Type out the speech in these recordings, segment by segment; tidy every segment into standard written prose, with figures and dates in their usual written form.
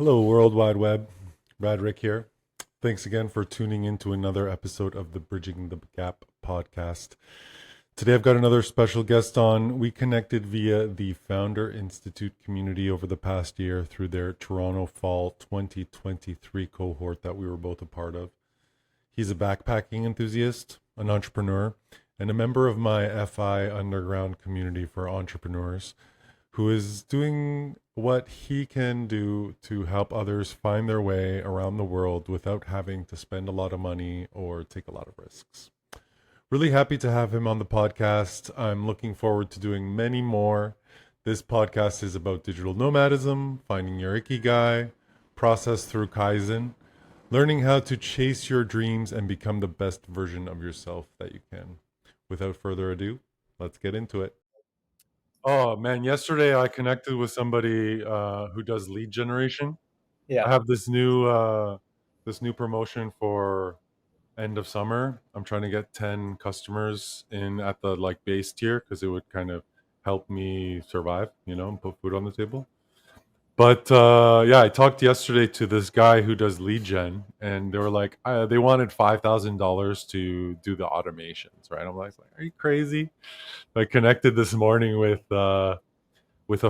Hello, World Wide Web. Brad Rick here. Thanks again for tuning in to another episode of the Bridging the Gap podcast. Today I've got another special guest on. We connected via the Founder Institute community over the past year through their Toronto Fall 2023 cohort that we were both a part of. He's a backpacking enthusiast, an entrepreneur, and a member of my FI underground community for entrepreneurs who is doing what he can do to help others find their way around the world without having to spend a lot of money or take a lot of risks. Really happy to have him on the podcast. I'm looking forward to doing many more. This podcast is about digital nomadism, finding your ikigai, process through Kaizen, learning how to chase your dreams and become the best version of yourself that you can. Without further ado, let's get into it. Oh man, yesterday I connected with somebody who does lead generation. I Yeah. have this new promotion for end of summer. I'm trying to get 10 customers in at the like base tier because it would kind of help me survive, and put food on the table. But yeah, I talked yesterday to this guy who does lead gen, and they were like, they wanted $5,000 to do the automations, right? I'm like, are you crazy? I connected this morning with a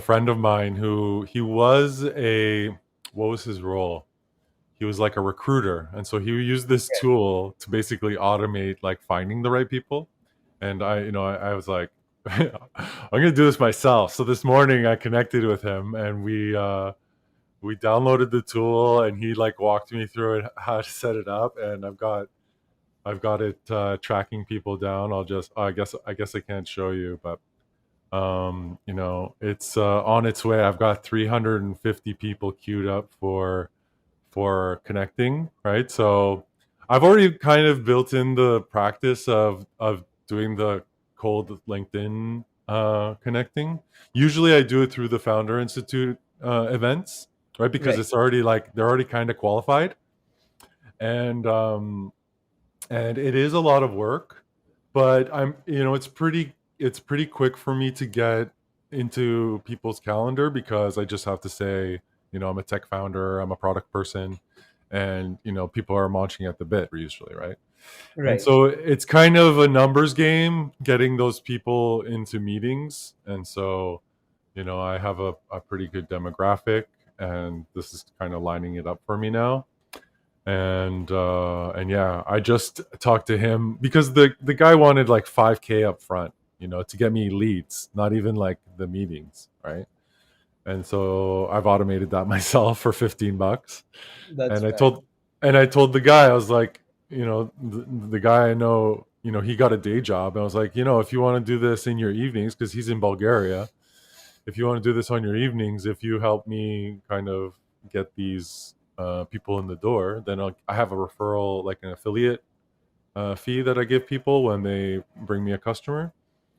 friend of mine who he was a what was his role? He was like a recruiter, and so he used this tool to basically automate like finding the right people. And I was like, I'm gonna do this myself. So this morning I connected with him, and we downloaded the tool, and he like walked me through it, how to set it up, and I've got it tracking people down. I guess I can't show you, but it's on its way. I've got 350 people queued up for connecting, right? So I've already kind of built in the practice of doing the cold LinkedIn connecting. Usually I do it through the Founder Institute events, right? Because Right. it's already like they're already kind of qualified, and it is a lot of work, but it's pretty quick for me to get into people's calendar because I just have to say, I'm a tech founder, I'm a product person, and people are launching at the bit usually, right? And Right. so it's kind of a numbers game getting those people into meetings. And so I have a pretty good demographic, and this is kind of lining it up for me now. And yeah, I just talked to him because the guy wanted like 5K up front, to get me leads, not even like the meetings, right? And so I've automated that myself for 15 bucks. That's And I fine. told and I told the guy, I was like, the guy I know, he got a day job. And I was like, if you want to do this in your evenings, because he's in Bulgaria, if you want to do this on your evenings, if you help me kind of get these people in the door, then I have a referral, like an affiliate fee that I give people when they bring me a customer.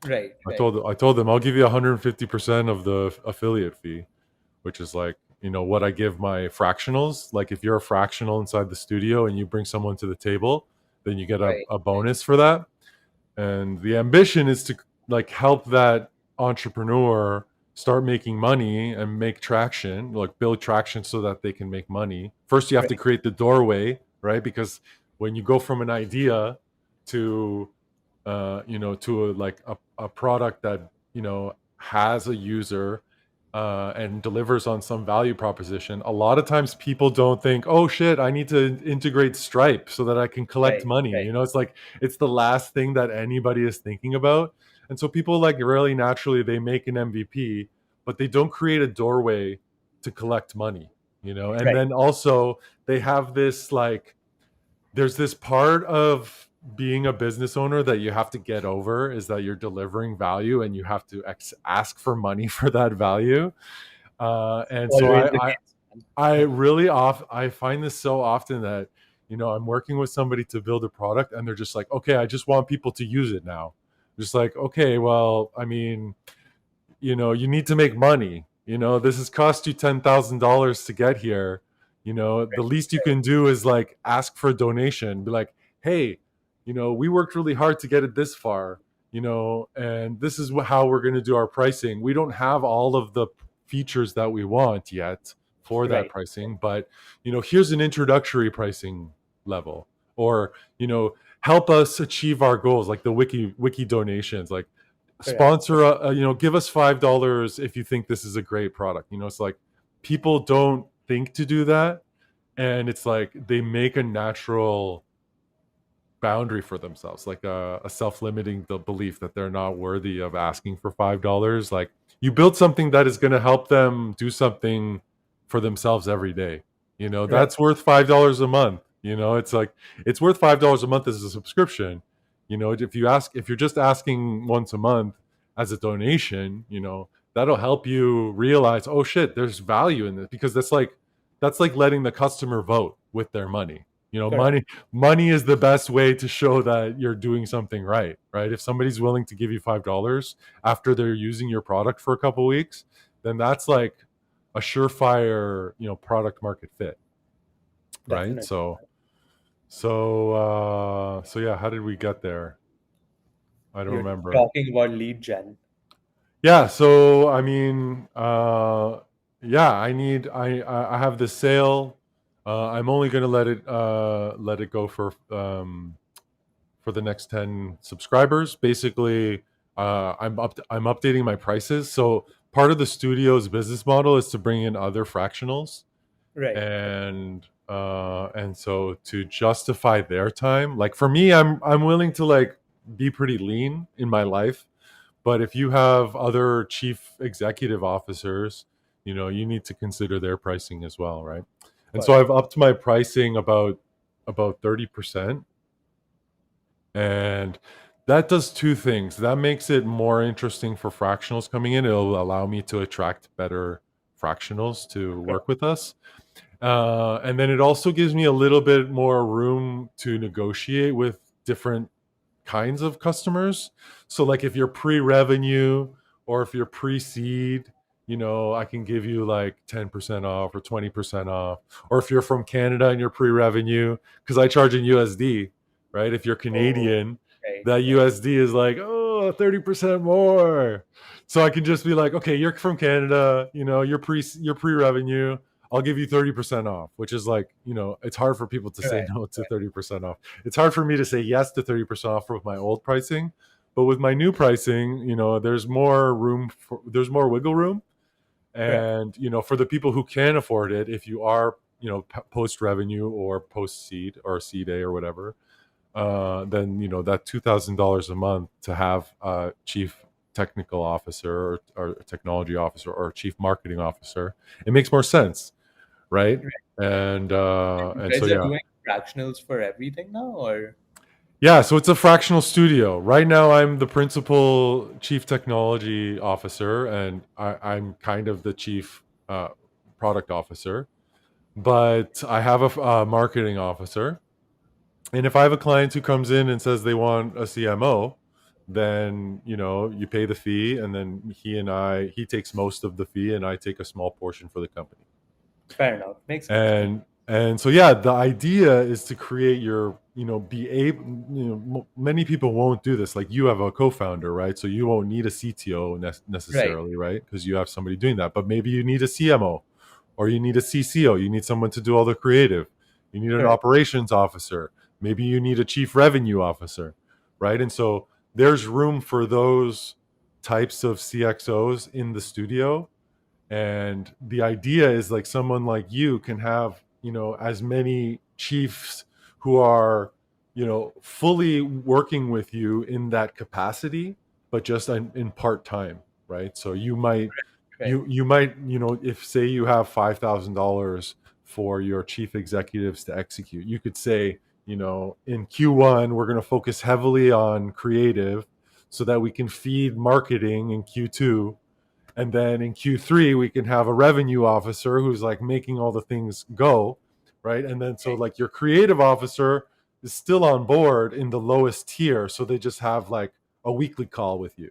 Right. I Right. told I told them I'll give you 150% of the affiliate fee, which is like what I give my fractionals. Like if you're a fractional inside the studio and you bring someone to the table, then you get a, Right. a Right. bonus for that. And the ambition is to like help that entrepreneur start making money and make traction, like build traction so that they can make money. First you have to Right. create the doorway, right? Because when you go from an idea to to a product that has a user and delivers on some value proposition, a lot of times people don't think, oh shit, I need to integrate Stripe so that I can collect Right. money. Right. It's like it's the last thing that anybody is thinking about. And so people like really naturally they make an MVP, but they don't create a doorway to collect money, and Right. then also they have this like there's this part of being a business owner that you have to get over, is that you're delivering value and you have to ask for money for that value. And so Always I, the I case. I really I find this so often that I'm working with somebody to build a product and they're just like, okay, I just want people to use it now. Just like, okay, well, I mean, you need to make money. This has cost you $10,000 to get here. The least you can do is like ask for a donation. Be like, hey, we worked really hard to get it this far. And this is how we're going to do our pricing. We don't have all of the features that we want yet for that Right. pricing, but here's an introductory pricing level, or help us achieve our goals, like the wiki donations, like Correct. sponsor give us $5 if you think this is a great product. It's like people don't think to do that, and it's like they make a natural boundary for themselves, like a self-limiting belief that they're not worthy of asking for $5. Like, you build something that is going to help them do something for themselves every day. Right. That's worth $5 a month. It's like it's worth $5 a month as a subscription. If you're just asking once a month as a donation, that'll help you realize, oh shit, there's value in this, because that's like letting the customer vote with their money. Correct. Money is the best way to show that you're doing something right? If somebody's willing to give you $5 after they're using your product for a couple weeks, then that's like a surefire, product market fit, right? Definitely. So yeah, how did we get there? I don't You're remember. talking about lead gen. Yeah, so I mean, yeah, I have this sale. I'm only gonna let it go for the next 10 subscribers. Basically, I'm updating my prices. So part of the studio's business model is to bring in other fractionals, Right. and so to justify their time, like for me, I'm willing to like be pretty lean in my life, but if you have other chief executive officers, you need to consider their pricing as well, right? And so Correct. I've upped my pricing about 30%. And that does two things. That makes it more interesting for fractionals coming in. It'll allow me to attract better fractionals to Correct. work with us. And then it also gives me a little bit more room to negotiate with different kinds of customers. So, like, if you're pre-revenue or if you're pre-seed, I can give you like 10% off or 20% off. Or if you're from Canada and you're pre-revenue, because I charge in USD, right? If you're Oh, Canadian, right. that Right. USD is like, oh, 30% more. So I can just be like, okay, you're from Canada, you're pre-revenue. I'll give you 30% off, which is like, it's hard for people to say Right. no to 30% off. It's hard for me to say yes to 30% off with my old pricing, but with my new pricing, there's more wiggle room. Correct. And, for the people who can afford it, if you are, post revenue or post seed or seed A or whatever, then, that $2,000 a month to have a chief technical officer or technology officer or chief marketing officer, it makes more sense, right? Right. You And so guys are yeah. doing fractionals for everything now, or Yeah, so it's a fractional studio. Right now, I'm the principal chief technology officer, and I'm kind of the chief product officer. But I have a marketing officer, and if I have a client who comes in and says they want a CMO, then you pay the fee, and then he takes most of the fee, and I take a small portion for the company. fair enough? Makes sense. And so yeah, the idea is to create your be able, many people won't do this. Like, you have a co-founder, right? So you won't need a CTO Right. necessarily, right? Because you have somebody doing that. But maybe you need a CMO, or you need a CCO. You need someone to do all the creative. You need an Correct. operations officer. Maybe you need a chief revenue officer, right? And so there's room for those types of CXOs in the studio. And the idea is, like, someone like you can have as many chiefs who are fully working with you in that capacity, but just in part time, right? So you might Right. if, say, you have $5,000 for your chief executives to execute, you could say, in Q1 we're going to focus heavily on creative so that we can feed marketing in Q2, and then in Q3 we can have a revenue officer who's like making all the things go, right? And then, so like, your creative officer is still on board in the lowest tier, so they just have like a weekly call with you,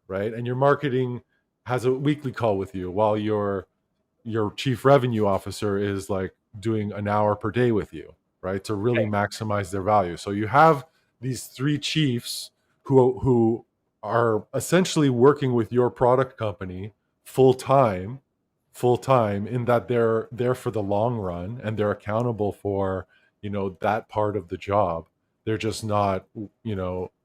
right? And your marketing has a weekly call with you, while your chief revenue officer is like doing an hour per day with you, right? To really Right. maximize their value. So you have these three chiefs who are essentially working with your product company full time full time, in that they're there for the long run and they're accountable for, that part of the job. They're just not,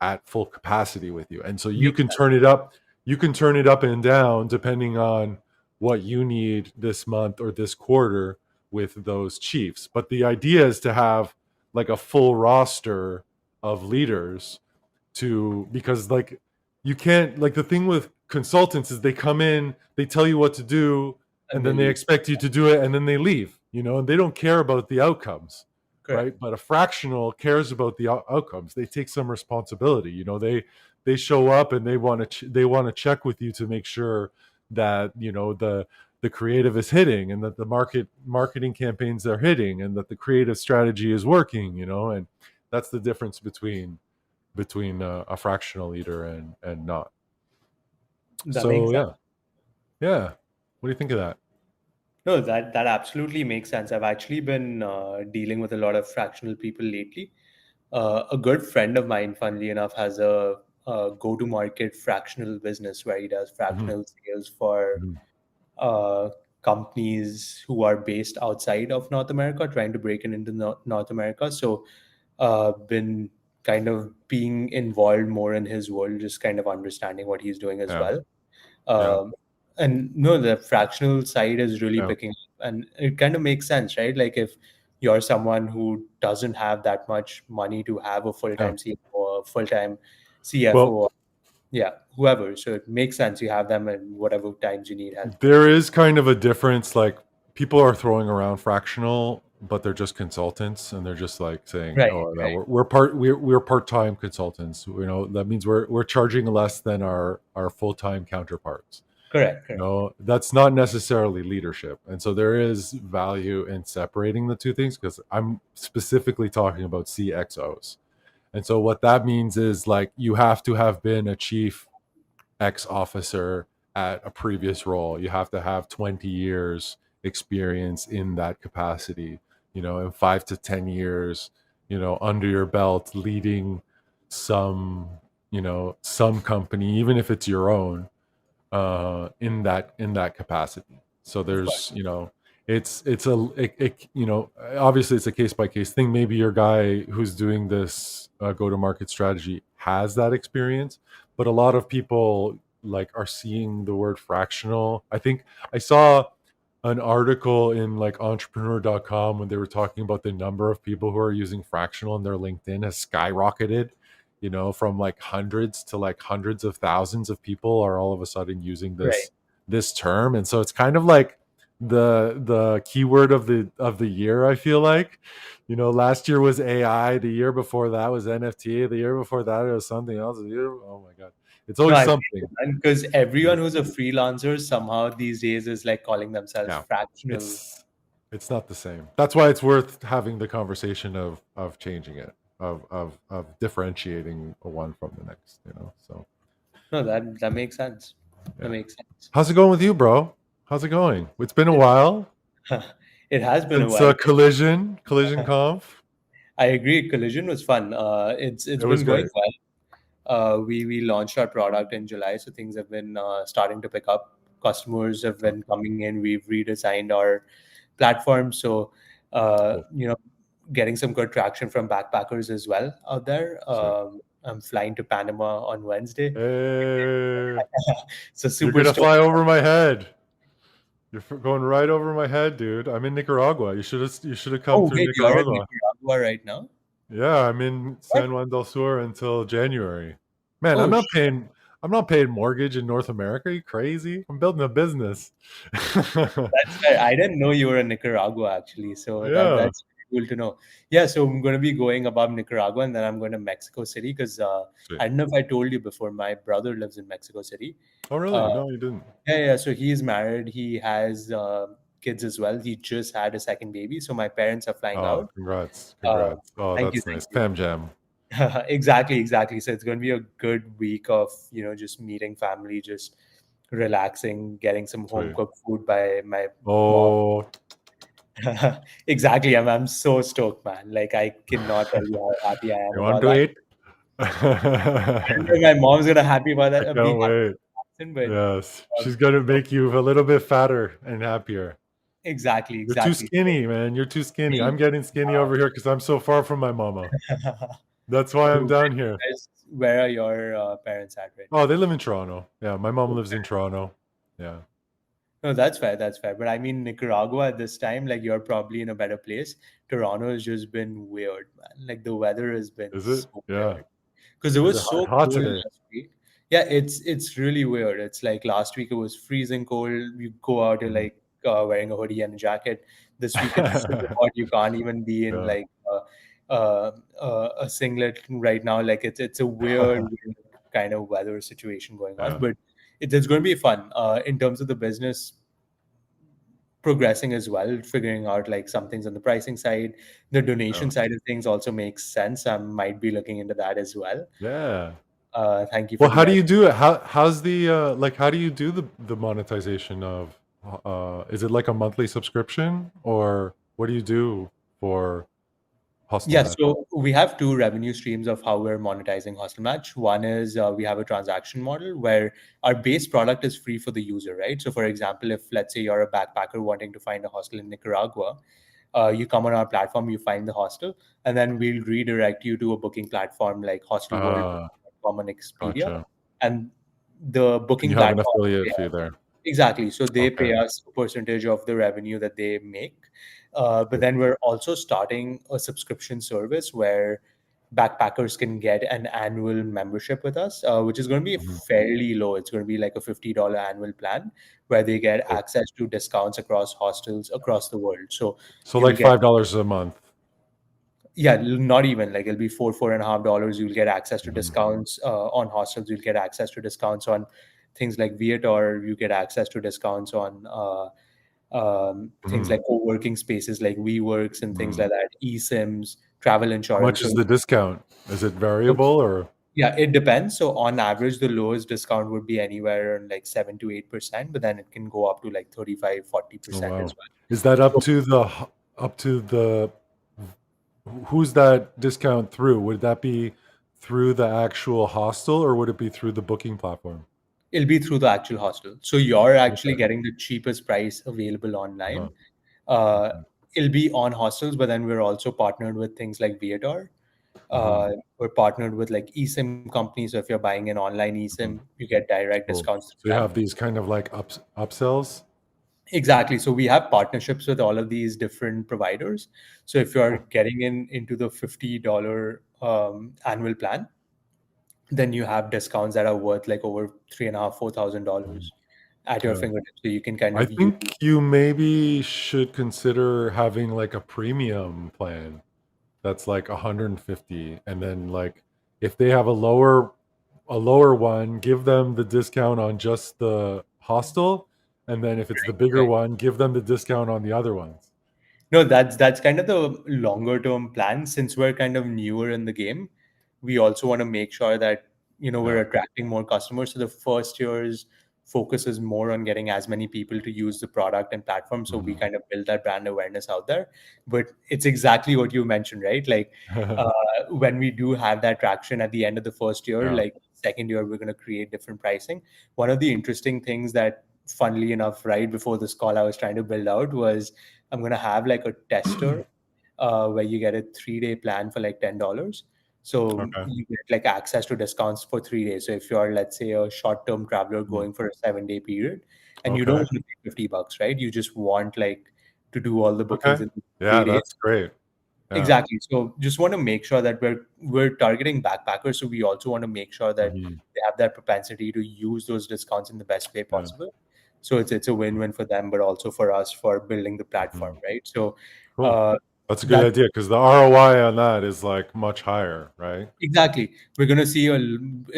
at full capacity with you. And so you Makes can sense. turn it up, and down depending on what you need this month or this quarter with those chiefs. But the idea is to have like a full roster of leaders, because like you can't, like, the thing with consultants is they come in, they tell you what to do, and And they then they leave. expect you to do it, and then they leave, and they don't care about the outcomes, Correct. right? But a fractional cares about the outcomes. They take some responsibility. They show up and they want to check with you to make sure that the creative is hitting, and that the marketing campaigns are hitting, and that the creative strategy is working. And that's the difference between a fractional leader and not. That makes So sense. yeah. What do you think of that? No, that absolutely makes sense. I've actually been dealing with a lot of fractional people lately. A good friend of mine, funnily enough, has a go-to-market fractional business where he does Hmm. fractional sales for Hmm. uh, companies who are based outside of North America, trying to break into North America. So, been kind of being involved more in his world, just kind of understanding what he's doing as Yeah. well. Yeah. Um, and no, the fractional side is really Yeah. picking up, and it kind of makes sense, right? Like if you're someone who doesn't have that much money to have a Yeah. full-time CFO or full-time Well, CFO, yeah, whoever. So it makes sense you have them in whatever times you need help. there is kind of a difference. Like, people are throwing around fractional, but they're just consultants, and they're just like saying, Right, "Oh, no, right. we're part-time consultants." That means we're charging less than our full-time counterparts. Correct, correct. That's not necessarily leadership. And so there is value in separating the two things, because I'm specifically talking about CXOs. And so what that means is, like, you have to have been a chief X officer at a previous role. You have to have 20 years experience in that capacity, and 5 to 10 years, under your belt, leading some, some company, even if it's your own, in that capacity. So Of course. there's, obviously it's a case by case thing. Maybe your guy who's doing this go to market strategy has that experience, but a lot of people, like, are seeing the word fractional. I think I saw an article in, like, entrepreneur.com, when they were talking about the number of people who are using fractional, and their LinkedIn has skyrocketed, from like hundreds to like hundreds of thousands of people are all of a sudden using Right. this term. And so it's kind of like the keyword of the year, I feel like. Last year was AI, the year before that was NFT, the year before that it was something else. Oh my god, it's No, always I feel something. it, because everyone who's a freelancer somehow these days is like calling themselves Yeah, fractional. it's not the same. That's why it's worth having the conversation of changing it, of differentiating one from the next. So No, that makes sense. That yeah. makes sense. How's it going with you, bro? How's it going? It's been a It while it has been a since while. collision conf. I agree. Collision was fun. It's It was been going great. well. We launched our product in July, so things have been starting to pick up. Customers have been coming in. We've redesigned our platform, so Cool. getting some good traction from backpackers as well out there. Sweet. I'm flying to Panama on Wednesday, Hey, so you're super gonna stoked. fly over my head. You're going right over my head, dude. I'm in Nicaragua. You should have come Oh through wait, you're in Nicaragua. Nicaragua right now? Yeah, I'm in What? San Juan del Sur until January. Man, I'm Oh, not paying. I'm not paying mortgage in North America. Are you crazy? I'm building a business. that's fair. I didn't know you were in Nicaragua actually, so Yeah. that's cool to know. Yeah, so I'm going to be going above Nicaragua, and then I'm going to Mexico City because Sweet. I don't know if I told you before. My brother lives in Mexico City. Oh, really? Uh, No, you didn't. yeah. So he's married. He has kids as well. He just had a second baby, so my parents are flying Oh, out. congrats. Uh, Congrats. Oh, thank you, that's thank nice. you. Fam jam. Exactly, exactly. So it's going to be a good week of just meeting family, just relaxing, getting some home Sweet. cooked food by my mom. Oh, Exactly. I'm so stoked, man. Like I cannot tell you how happy I am you want about to that. eat? I know I my mom's gonna happy about that. Be can't happy wait. but Yes, she's um, gonna make you a little bit fatter and happier. exactly, You're too exactly. skinny, man. You're too skinny. Me, I'm getting skinny over here because I'm so far from my mama. That's why I'm down here. where are your parents at right Oh, now? they live in Toronto. Yeah, my mom Oh, lives in Toronto. Yeah. no, that's fair. That's fair. But I mean, Nicaragua at this time, like you're probably in a better place. Toronto has just been weird, man. Like the weather has been Is it? so Yeah. weird because it Is it was hot, so hot cold today? last week. Yeah, it's really weird. It's like last week it was freezing cold. You go out, you're Mhm. like wearing a hoodie and a jacket. This week it's so hot you can't even be in Yeah. like a singlet right now. Like it's a weird kind of weather situation going on, Yeah. but it's going to be fun. In terms of the business progressing as well, figuring out like some things on the pricing side, the donation Yeah. side of things also makes sense. I might be looking into that as well. Yeah. Thank you for Well, how the do idea. you do it? How's the like how do you do the monetization of is it like a monthly subscription or what do you do for Hostel Yeah, Match? so we have two revenue streams of how we're monetizing HostelMatch. One is we have a transaction model where our base product is free for the user, right? So, for example, if let's say you're a backpacker wanting to find a hostel in Nicaragua, you come on our platform, you find the hostel, and then we'll redirect you to a booking platform like Ah, hostelworld.com and Expedia. gotcha. And the And booking you have an platform affiliate fee there. exactly. So they Okay. pay us a percentage of the revenue that they make. But Cool. then we're also starting a subscription service where backpackers can get an annual membership with us, which is going to be Mhm. fairly low. It's going to be like a $50 annual plan where they get Cool. access to discounts across hostels across the world. So So you'll like get $5 a month. yeah, not even like it'll be $4.5. You'll get access to Mhm. discounts on hostels. You'll get access to discounts on things like Viator. You get access to discounts on things Mhm. like co-working spaces like WeWorks and things Mhm. like that, eSIMs, travel How insurance. much is So the discount? Is it variable or? yeah, it depends. So on average, the lowest discount would be anywhere around like 7 to 8%, but then it can go up to like 35, Oh 40% as wow. well. Is that up So to the who's that discount through? Would that be through the actual hostel or would it be through the booking platform? it'll be through the actual hostel. So you're actually Okay. getting the cheapest price available Uh-huh. online. Uh, Okay. it'll be on hostels, but then we're also partnered with things like Viator. Mhm. We're partnered with like eSIM companies. So if you're buying an online Mhm. eSIM, you get direct Cool. discounts So through you them. have these kind of like upsells? Exactly. So we have partnerships with all of these different providers. So if you're Cool. getting into the $50 annual plan, then you have discounts that are worth like over three and a half, Mhm. $4,000 at your Yeah. fingertips. So you can kind I of use. think you maybe should consider having like a premium plan that's like 150 and then like if they have a lower one, give them the discount on just the hostel and then if it's the bigger Right. one, give them the discount on the other ones. No, that's kind of the longer term plan. Since we're kind of newer in the game, we also want to make sure that we're Yeah. attracting more customers. So the first year's focus is more on getting as many people to use the product and platform. So we Mhm. kind of build that brand awareness out there. But it's exactly what you mentioned, right? Like uh, when we do have that traction at the end of the first year, Yeah. like second year, we're going to create different pricing. One of the interesting things that, funnily enough, right before this call, I was trying to build out was I'm gonna have like a tester where you get a 3 day plan for like $10. So Okay. you get like access to discounts for 3 days. So if you're, let's say, a short-term traveler Mm. going for a 7 day period and you don't Okay. want to pay $50, right? You just want like to do all the bookings Okay. in Yeah, 3 days. that's great. Yeah. Exactly. So just want to make sure that we're targeting backpackers. So we also want to make sure that Mhm. they have that propensity to use those discounts in the best way Yeah. possible. So it's a win-win for them, but also for us for building the platform, Mhm. right? So Cool. uh, That's a good that idea because the ROI on that is like much higher, right? exactly we're gonna see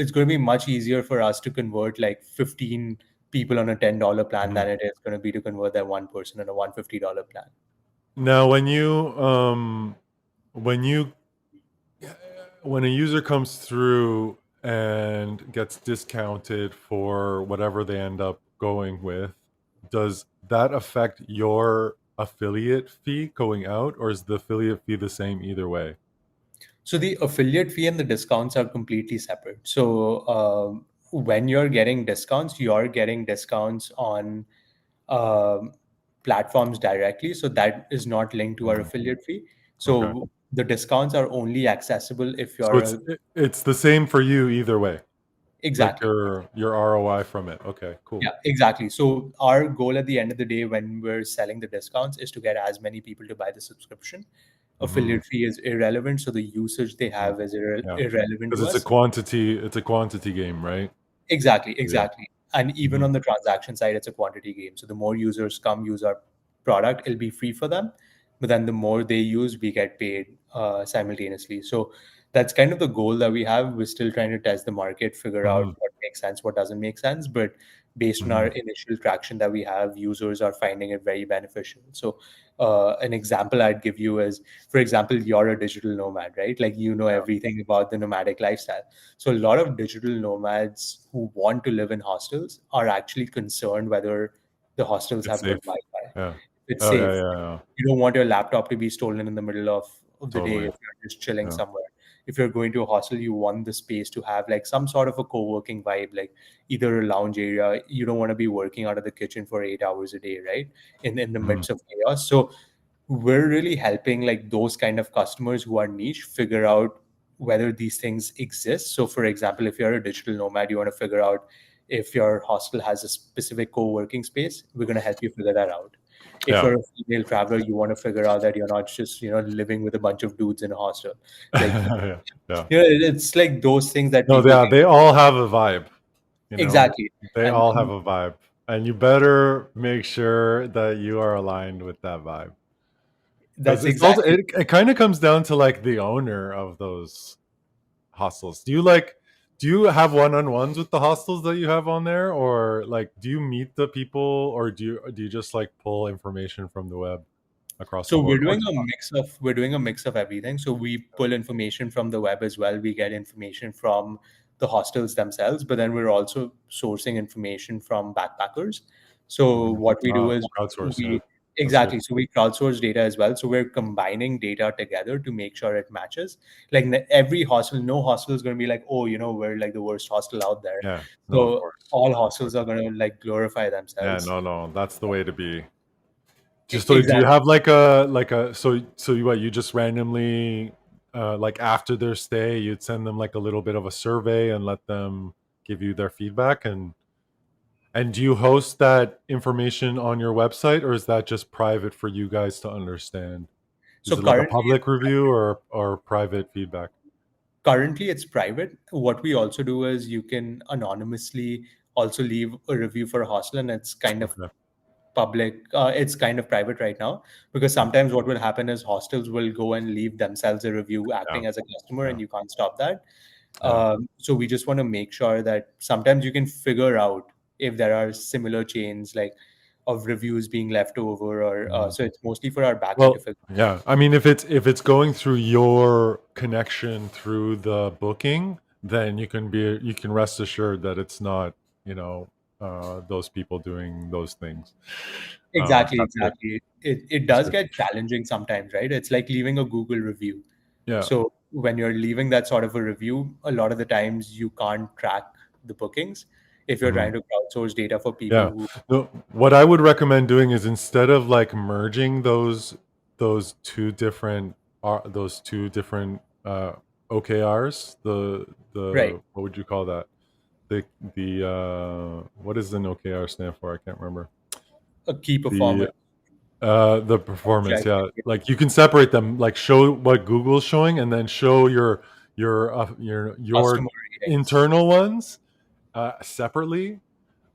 it's going to be much easier for us to convert like 15 people on a $10 plan Mhm. than it is going to be to convert that one person on a $150 plan. Now, when you when a user comes through and gets discounted for whatever they end up going with, does that affect your affiliate fee going out, or is the affiliate fee the same either way? So the affiliate fee and the discounts are completely separate. So when you're getting discounts, you're getting discounts on um, platforms directly. So that is not linked to our affiliate fee. Okay. So the discounts are only accessible if So you're it's the same for you either way. Like exactly. your ROI from it. Okay, cool. Yeah, exactly. So our goal at the end of the day when we're selling the discounts is to get as many people to buy the subscription. Hmm. Affiliate fee is irrelevant, so the usage they have is Yeah, irrelevant because to us. it's a quantity game, right? Exactly, Yeah. exactly. And even Hmm. on the transaction side, it's a quantity game. So the more users come use our product, it'll be free for them. But then the more they use, we get paid simultaneously. So that's kind of the goal that we have. We're still trying to test the market, figure Hmm. out what makes sense, what doesn't make sense. But based on our Hmm. initial traction that we have, users are finding it very beneficial. So an example I'd give you is, for example, you're a digital nomad, right? Like you know Yeah, everything about the nomadic lifestyle. So a lot of digital nomads who want to live in hostels are actually concerned whether the hostels it's have good safe. Wi-Fi. Yeah. It's Oh yeah, safe. yeah, yeah. You don't want your laptop to be stolen in the middle of the day Totally. if you're just chilling Yeah. somewhere. If you're going to a hostel, you want the space to have like some sort of a co-working vibe, like either a lounge area. You don't want to be working out of the kitchen for 8 hours a day, right? In the Hmm. midst of chaos. So we're really helping like those kind of customers who are niche figure out whether these things exist. So for example, if you're a digital nomad, you want to figure out if your hostel has a specific co-working space, we're going to help you figure that out. If Yeah. you're a female traveler, you want to figure out that you're not just living with a bunch of dudes in a hostel. Like Yeah. Yeah. it's like those things that No, people yeah, get. they all have a vibe, you know. Exactly. They and, all have and a vibe. And you better make sure that you are aligned with that vibe. Because that's it's also exactly. it kind of comes down to like the owner of those hostels. Do you have one-on-ones with the hostels that you have on there, or like do you meet the people, or do you just like pull information from the web across the So board? we're doing a mix of everything. So we pull information from the web as well. We get information from the hostels themselves, but then we're also sourcing information from backpackers. So Mhm. what we do is Crowdsource, yeah. we That's good. exactly so we crowdsource data as well. So we're combining data together to make sure it matches. Like every hostel, no hostel is going to be like, oh, we're like the worst hostel out there. Yeah. No, of So course. all Of course. hostels are going to like glorify Yeah, themselves. no, no. That's the way to be. Just so do you Exactly. have like a so you what you just randomly like after their stay you'd send them like a little bit of a survey and let them give you their feedback and do you host that information on your website or is that just private for you guys to understand? Is So it like a currently public review or private feedback? Currently, it's private. What we also do is you can anonymously also leave a review for a hostel, and it's kind of Okay. public. It's kind of private right now because sometimes what will happen is hostels will go and leave themselves a review Yeah. acting as a customer, Yeah. and you can't stop that. Yeah. So we just want to make sure that sometimes you can figure out if there are similar chains like of reviews being left over, or Mhm. so it's mostly for our backend to Well, figure. yeah. I mean, if it's going through your connection through the booking, then you can rest assured that it's not those people doing those things. Exactly, That's good. exactly. It That's does good. get challenging sometimes, right? It's like leaving a Google review. Yeah. So when you're leaving that sort of a review, a lot of the times you can't track the bookings if you're Mhm. trying to crowdsource data for people Yeah. who No, what I would recommend doing is instead of like merging those those two different OKRs, right the what would you call that? The what does an OKR stand for? I can't remember. a key The performance the performance, objective yeah. Like you can separate them, like show what Google's showing, and then show your customer ratings. internal ones separately,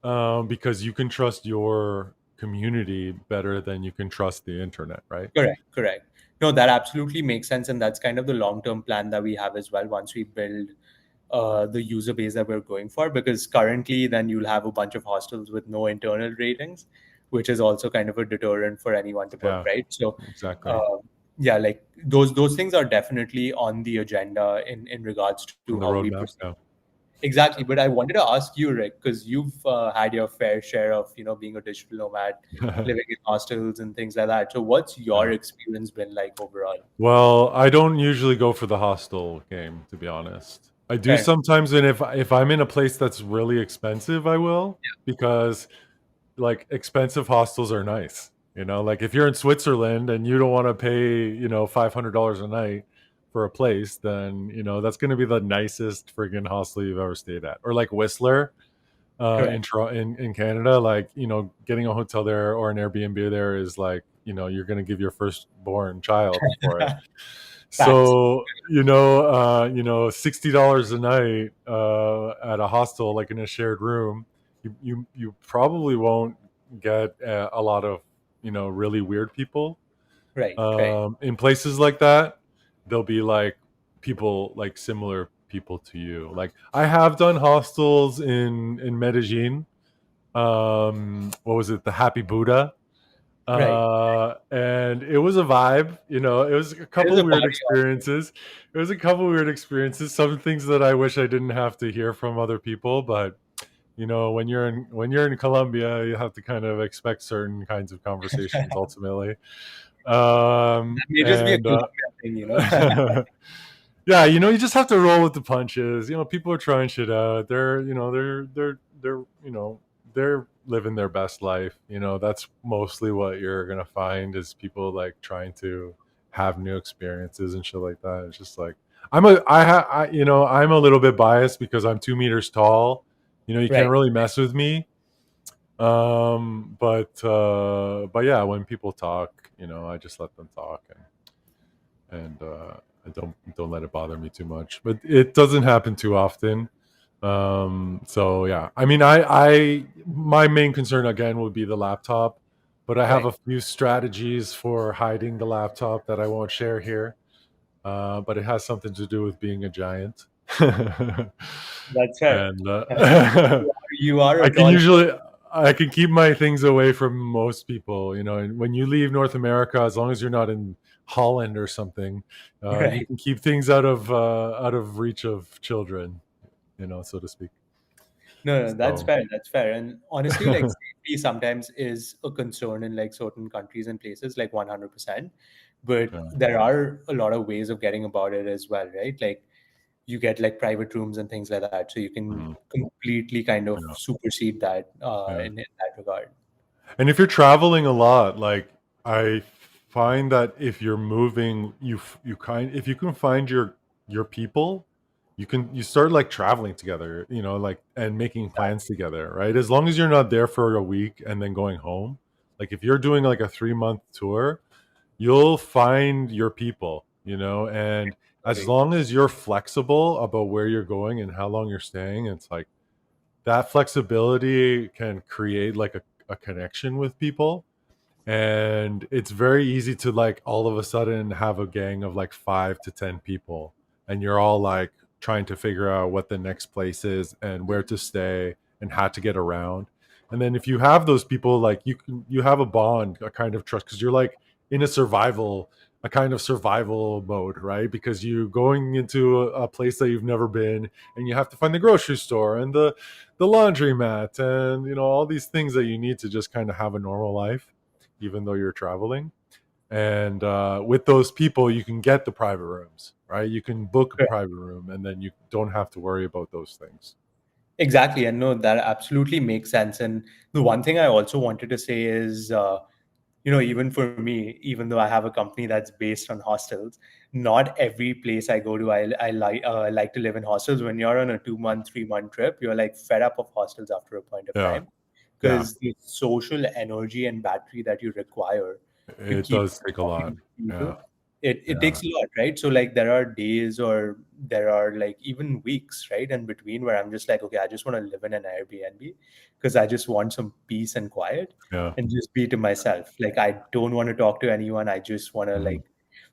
because you can trust your community better than you can trust the internet, right? Correct, correct. No, that absolutely makes sense, and that's kind of the long-term plan that we have as well. Once we build the user base that we're going for, because currently then you'll have a bunch of hostels with no internal ratings, which is also kind of a deterrent for anyone to book, Yeah, right? So exactly. uh, yeah, like those things are definitely on the agenda in regards to On how the we roadmap, proceed. yeah. Exactly, but I wanted to ask you, Rick, because you've had your fair share of being a digital nomad, living in hostels and things like that. So what's your Yeah. experience been like overall? Well, I don't usually go for the hostel game, to be honest. I do Fair. sometimes, and if I'm in a place that's really expensive, I will, because like expensive hostels are nice. Like if you're in Switzerland and you don't want to pay, $500 a night for a place, then that's going to be the nicest friggin' hostel you've ever stayed at. Or like Whistler, Correct. in Canada, like getting a hotel there or an Airbnb there is like you're going to give your firstborn child for it. Facts. So $60 a night at a hostel, like in a shared room, you probably won't get a lot of really weird people. Right. Right. In places like that, there'll be like people, like similar people to you. Like I have done hostels in Medellin. What was it? The Happy Buddha. Right. And it was a vibe. It was a It is couple a weird party. experiences. It was a couple weird experiences. Some things that I wish I didn't have to hear from other people, but when you're in Colombia, you have to kind of expect certain kinds of conversations ultimately. That may just be a And Colombia thing. yeah, you just have to roll with the punches. People are trying shit out. They're living their best life. That's mostly what you're gonna find is people like trying to have new experiences and shit like that. It's just like I'm a little bit biased because I'm 2 meters tall. You can't Right. really mess with me. But yeah, when people talk, I just let them talk, and I don't let it bother me too much. But it doesn't happen too often. So yeah, I mean, I my main concern again would be the laptop, but I have Right. a few strategies for hiding the laptop that I won't share here. But it has something to do with being a giant. That's fair. And You are I a can tall. usually I can keep my things away from most people, and when you leave North America, as long as you're not in Holland or something, you Right. can keep things out of reach of children, so to speak. No, that's So fair. That's fair. And honestly, like safety sometimes is a concern in like certain countries and places, like 100%. But yeah. there are a lot of ways of getting about it as well, right? Like you get like private rooms and things like that. So you can Mhm. completely kind of Yeah. supersede that Yeah. in that regard. And if you're traveling a lot, like I find that if you're moving, if you can find your people, you start like traveling together, like and making plans together, right? As long as you're not there for a week and then going home. Like if you're doing like a 3-month tour, you'll find your people, and as Agree. long as you're flexible about where you're going and how long you're staying, it's like that flexibility can create like a connection with people, and it's very easy to like all of a sudden have a gang of like 5 to 10 people, and you're all like trying to figure out what the next place is and where to stay and how to get around. And then if you have those people, like you have a bond, a kind of trust, because you're like in a kind of survival mode, right? Because you going into a place that you've never been, and you have to find the grocery store and the laundromat and all these things that you need to just kind of have a normal life even though you're traveling. And with those people, you can get the private rooms, right? You can book a private room, and then you don't have to worry about those things. Exactly. And no, that absolutely makes sense. And the one thing I also wanted to say is, even for me, even though I have a company that's based on hostels, not every place I go to, I like to live in hostels. When you're on a 2 month, 3 month trip, you're like fed up of hostels after a point of Yeah, time yeah, because the social energy and battery that you require to it keep does take a lot. talking to people, Yeah, it yeah. takes a lot, right? So like there are days or there are like even weeks, right, in between where I'm just like, okay, I just want to live in an Airbnb because I just want some peace and quiet Yeah. and just be to myself. Like I don't want to talk to anyone. I just want to Mhm. like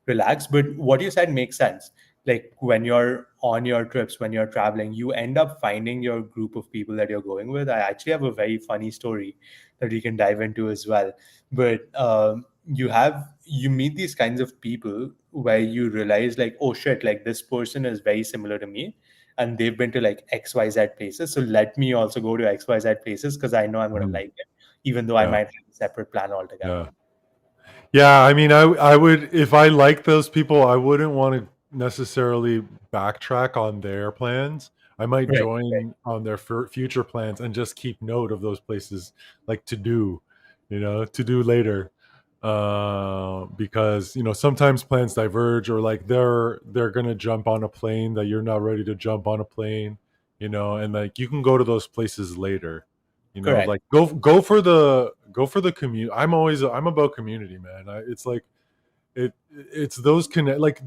relax. But what you said makes sense. Like when you're on your trips, when you're traveling, you end up finding your group of people that you're going with. I actually have a very funny story that we can dive into as well. But you meet these kinds of people where you realize like, oh shit, like this person is very similar to me and they've been to like XYZ places. So let me also go to XYZ places because I know I'm going to Mhm. like it, even though I Yeah, might have a separate plan altogether. yeah. Yeah, I mean, I would, if I like those people, I wouldn't want to. necessarily backtrack on their plans. I might Right. join on their future plans and just keep note of those places, like to do, to do later. Because sometimes plans diverge, or like they're gonna jump on a plane that you're not ready to jump on a plane, and like you can go to those places later. Correct. Like go for the community. I'm about community, man. It's like it's those connect like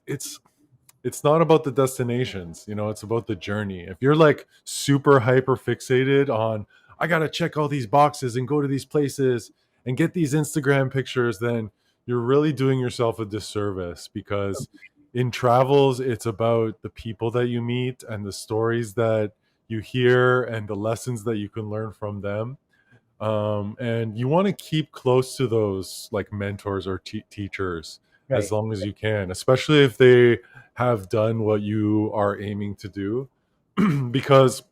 it's not about the destinations, it's about the journey. If you're like super hyper fixated on, I gotta check all these boxes and go to these places and get these Instagram pictures, then you're really doing yourself a disservice, because in travels it's about the people that you meet and the stories that you hear and the lessons that you can learn from them. And you want to keep close to those like mentors or teachers as Right. long as you can, especially if they have done what you are aiming to do. Because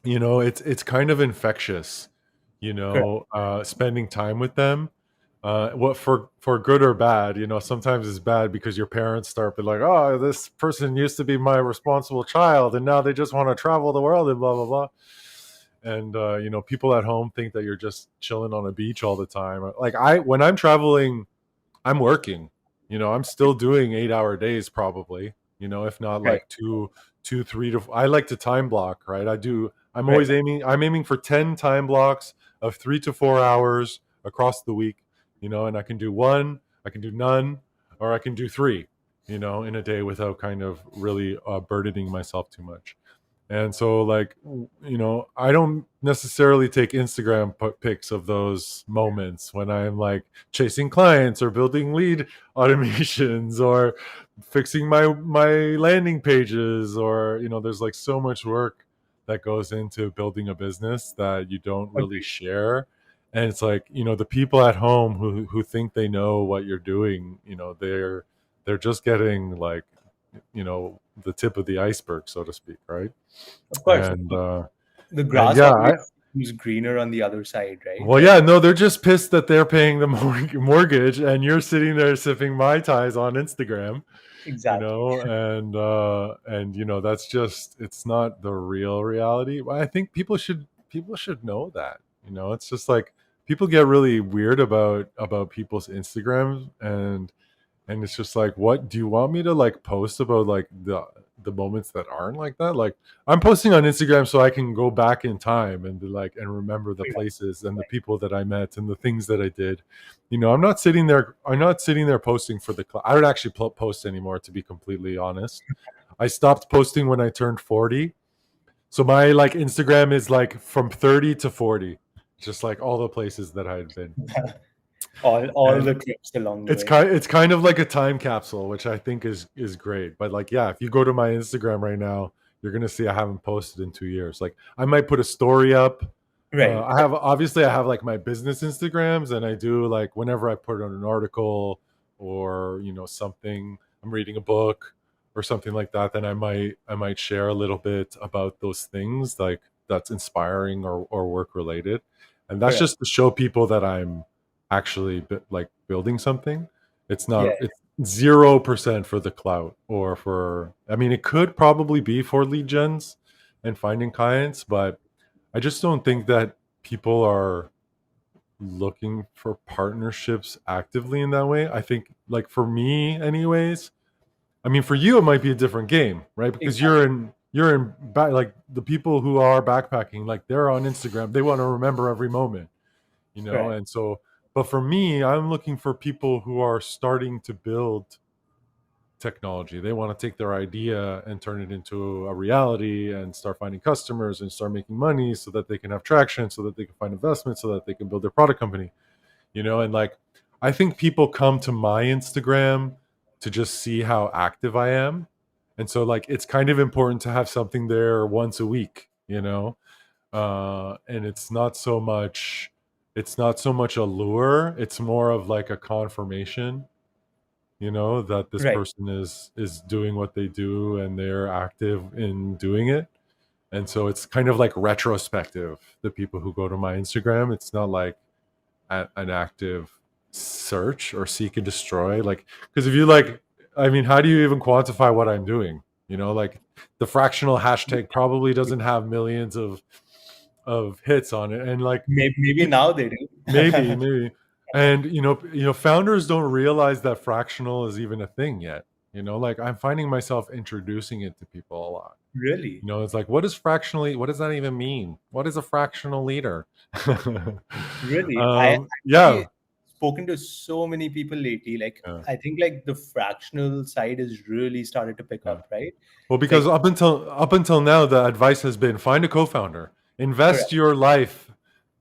it's kind of infectious, Correct. spending time with them. What for good or bad, sometimes it's bad because your parents start be like, oh, this person used to be my responsible child and now they just want to travel the world and blah blah blah. And people at home think that you're just chilling on a beach all the time. Like when I'm traveling, I'm working. I'm still doing 8-hour days probably, if not Right. like two, three to. I like to time block, right? I'm Right. always aiming for 10 time blocks of 3 to 4 hours across the week, and I can do one, I can do none, or I can do three, in a day without kind of really burdening myself too much. And so, like, I don't necessarily take Instagram pics of those moments when I'm like chasing clients or building lead automations or fixing my landing pages, or there's like so much work that goes into building a business that you don't really Agreed. share. And it's like, the people at home who think they know what you're doing, they're just getting like, the tip of the iceberg, so to speak, right? Of course. And The and grass yeah, always seems greener on the other side, right? well, Like, yeah, no, they're just pissed that they're paying the mortgage, and you're sitting there sipping mai tais on Instagram, exactly. and that's just, it's not the real reality. But I think people should know that. It's just like people get really weird about people's Instagrams, and it's just like, what do you want me to like post about, like the moments that aren't like that? Like, I'm posting on Instagram so I can go back in time and be like, and remember the places and the people that I met and the things that I did. I'm not sitting there posting for I don't actually post anymore, to be completely honest. I stopped posting when I turned 40. So my like Instagram is like from 30 to 40, just like all the places that I had been. All And the clips along the it's way. kind of like a time capsule, which I think is great. But like, yeah, if you go to my Instagram right now, you're gonna see I haven't posted in 2 years. Like, I might put a story up. Right. I have like my business Instagrams, and I do like whenever I put on an article, or something, I'm reading a book or something like that, then I might share a little bit about those things, like that's inspiring or work related. And that's Correct. just to show people that I'm actually like building something. It's Yeah. not, it's 0% for the clout, or for, I mean, it could probably be for lead gens and finding clients, but I just don't think that people are looking for partnerships actively in that way. I think, like, for me anyways, I mean, for you it might be a different game, right? Because Exactly. you're in like the people who are backpacking, like they're on Instagram, they want to remember every moment, Right. and so, but for me, I'm looking for people who are starting to build technology. They want to take their idea and turn it into a reality and start finding customers and start making money so that they can have traction, so that they can find investment, so that they can build their product company, and like, I think people come to my Instagram to just see how active I am. And so, like, it's kind of important to have something there once a week, and it's not so much a lure, it's more of like a confirmation, that this Right. person is doing what they do and they're active in doing it. And so it's kind of like retrospective, the people who go to my Instagram. It's not like an active search or seek and destroy, like, because if you like, I mean, how do you even quantify what I'm doing? Like the fractional hashtag probably doesn't have millions of hits on it, and like Maybe it, now they do. maybe, and founders don't realize that fractional is even a thing yet. Like I'm finding myself introducing it to people a lot. Really? It's like, what does that even mean? What is a fractional leader? Really? I Yeah, actually spoken to so many people lately. Like, yeah, I think like the fractional side is really started to pick yeah. up, right? Well, because Like, up until now, the advice has been find a co-founder, invest correct. your life,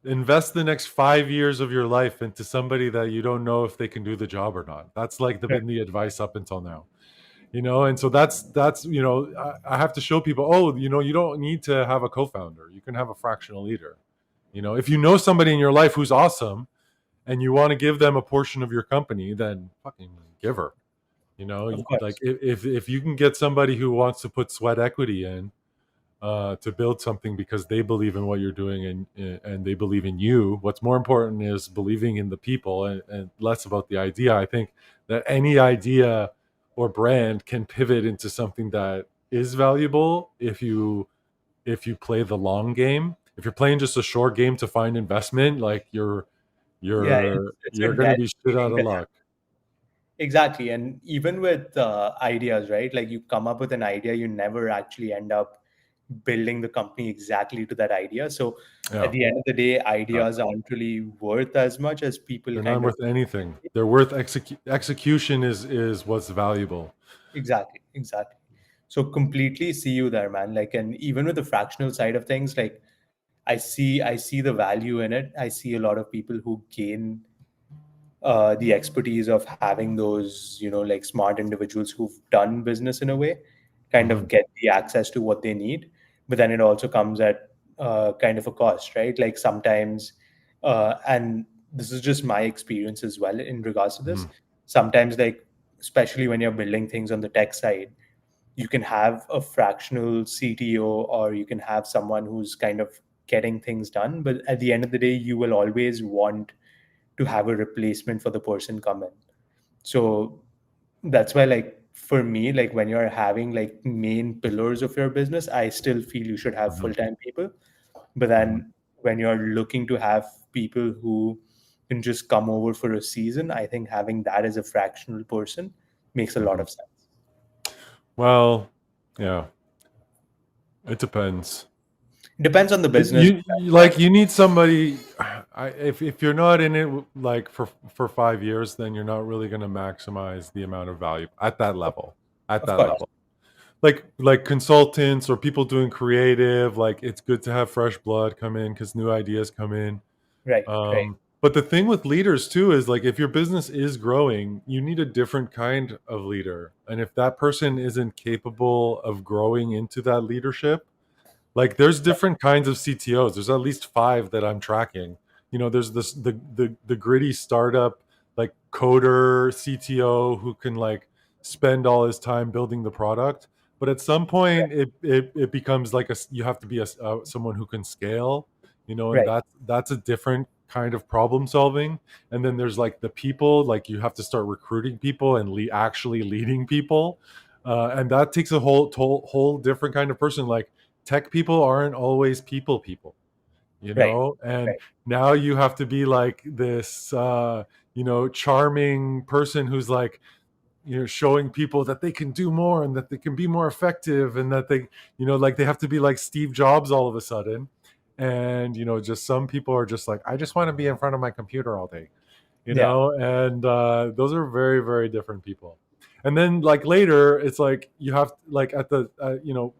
invest the next 5 years of your life into somebody that you don't know if they can do the job or not. That's like been the advice up until now. And so that's I have to show people, oh, you don't need to have a co-founder, you can have a fractional leader. If you know somebody in your life who's awesome and you want to give them a portion of your company, then fucking give her. Of Like course. if you can get somebody who wants to put sweat equity in, to build something because they believe in what you're doing, and they believe in you. What's more important is believing in the people, and less about the idea. I think that any idea or brand can pivot into something that is valuable if you play the long game. If you're playing just a short game to find investment, like you're Yeah, you're it's a you're gonna dead be shit out waiting of to luck. exactly. And even with ideas, right? Like you come up with an idea, you never actually end up building the company exactly to that idea. So at Yeah, the end of the day, yeah. ideas aren't really worth as much as people They're not kind of worth anything. They're worth execution is what's valuable. exactly, exactly. So completely see you there, man. Like, and even with the fractional side of things, like I see the value in it. I see a lot of people who gain the expertise of having those, like smart individuals who've done business in a way, kind Hmm. of get the access to what they need. But then it also comes at kind of a cost, right? Like sometimes, and this is just my experience as well in regards to this. Hmm. Sometimes, like, especially when you're building things on the tech side, you can have a fractional CTO or you can have someone who's kind of getting things done. But at the end of the day, you will always want to have a replacement for the person come in. So that's why, like, for me, like when you're having like main pillars of your business, I still feel you should have Hmm. full-time people. But Hmm. then when you're looking to have people who can just come over for a season, I think having that as a fractional person makes a lot Hmm. of sense. Well, yeah, it depends. Depends on the business. You need somebody. If you're not in it like for 5 years, then you're not really going to maximize the amount of value at that level. At Of that course. level, like consultants or people doing creative, like it's good to have fresh blood come in because new ideas come in. Right, right, But the thing with leaders too is like if your business is growing, you need a different kind of leader. And if that person isn't capable of growing into that leadership, like there's different kinds of CTOs. There's at least five that I'm tracking. There's the gritty startup like coder CTO who can like spend all his time building the product. But at some point, it becomes like you have to be someone who can scale, and right, that's a different kind of problem solving. And then there's like the people, like you have to start recruiting people and actually leading people, and that takes a whole different kind of person. Like tech people aren't always people, right, and right, now you have to be like this charming person who's like showing people that they can do more and that they can be more effective, and that they like they have to be like Steve Jobs all of a sudden. And just some people are just like, I just want to be in front of my computer all day, yeah, and those are very, very different people. And then like later it's like you have like at the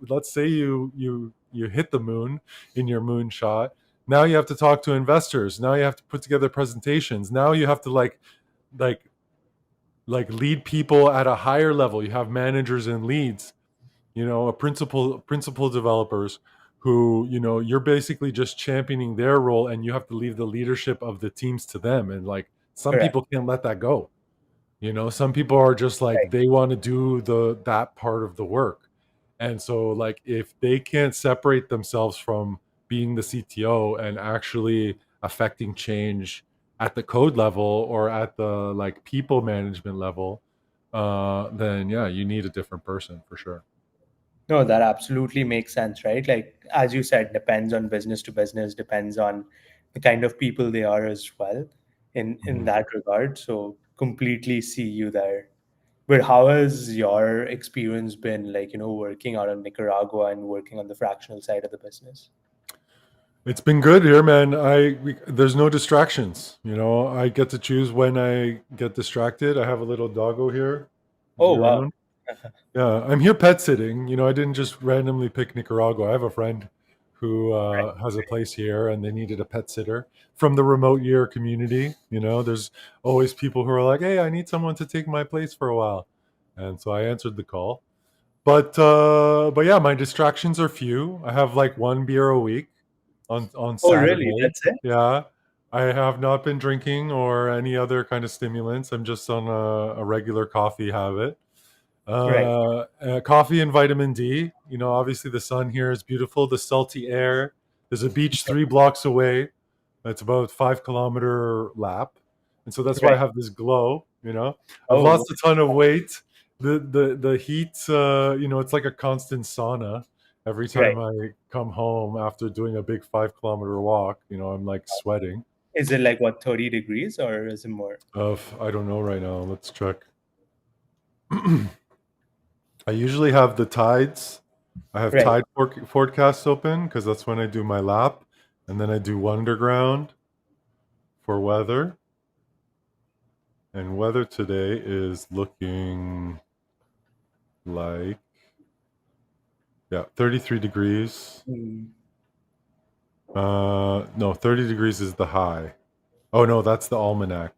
let's say you hit the moon in your moonshot. Now you have to talk to investors, now you have to put together presentations, now you have to like lead people at a higher level. You have managers and leads, a principal developers who you're basically just championing their role, and you have to leave the leadership of the teams to them. And like some correct, people can't let that go. Some people are just like right, they want to do that part of the work. And so like if they can't separate themselves from being the CTO and actually affecting change at the code level or at the like people management level, then yeah, you need a different person for sure. No, that absolutely makes sense, right? Like as you said, depends on business to business, depends on the kind of people they are as well in Mhm. that regard. So completely see you there. But how has your experience been like, working out of Nicaragua and working on the fractional side of the business? It's been good here, man. There's no distractions. I get to choose when I get distracted. I have a little doggo here. Is Oh, he wow. around? Yeah, I'm here pet sitting. I didn't just randomly pick Nicaragua. I have a friend who has a place here, and they needed a pet sitter from the remote year community. There's always people who are like, "Hey, I need someone to take my place for a while," and so I answered the call. But yeah, my distractions are few. I have like one beer a week on Oh, really? Saturday. That's it? Yeah, I have not been drinking or any other kind of stimulants. I'm just on a regular coffee habit. Right. Coffee and vitamin D. Obviously the sun here is beautiful. The salty air. There's a beach 3 blocks away. It's about 5 kilometer lap, and so that's why I Right. have this glow. I've Oh, lost a ton of weight. The heat. It's like a constant sauna. Every right. time I come home after doing a big 5 kilometer walk, I'm like sweating. Is it like what, 30 degrees or is it more? Of I don't know right now. Let's check. I usually have the tides. I have Right. tide forecasts open because that's when I do my lap, and then I do Wonderground for weather. And weather today is looking like, yeah, 33 degrees. Mm. No, 30 degrees is the high. Oh no, that's the almanac.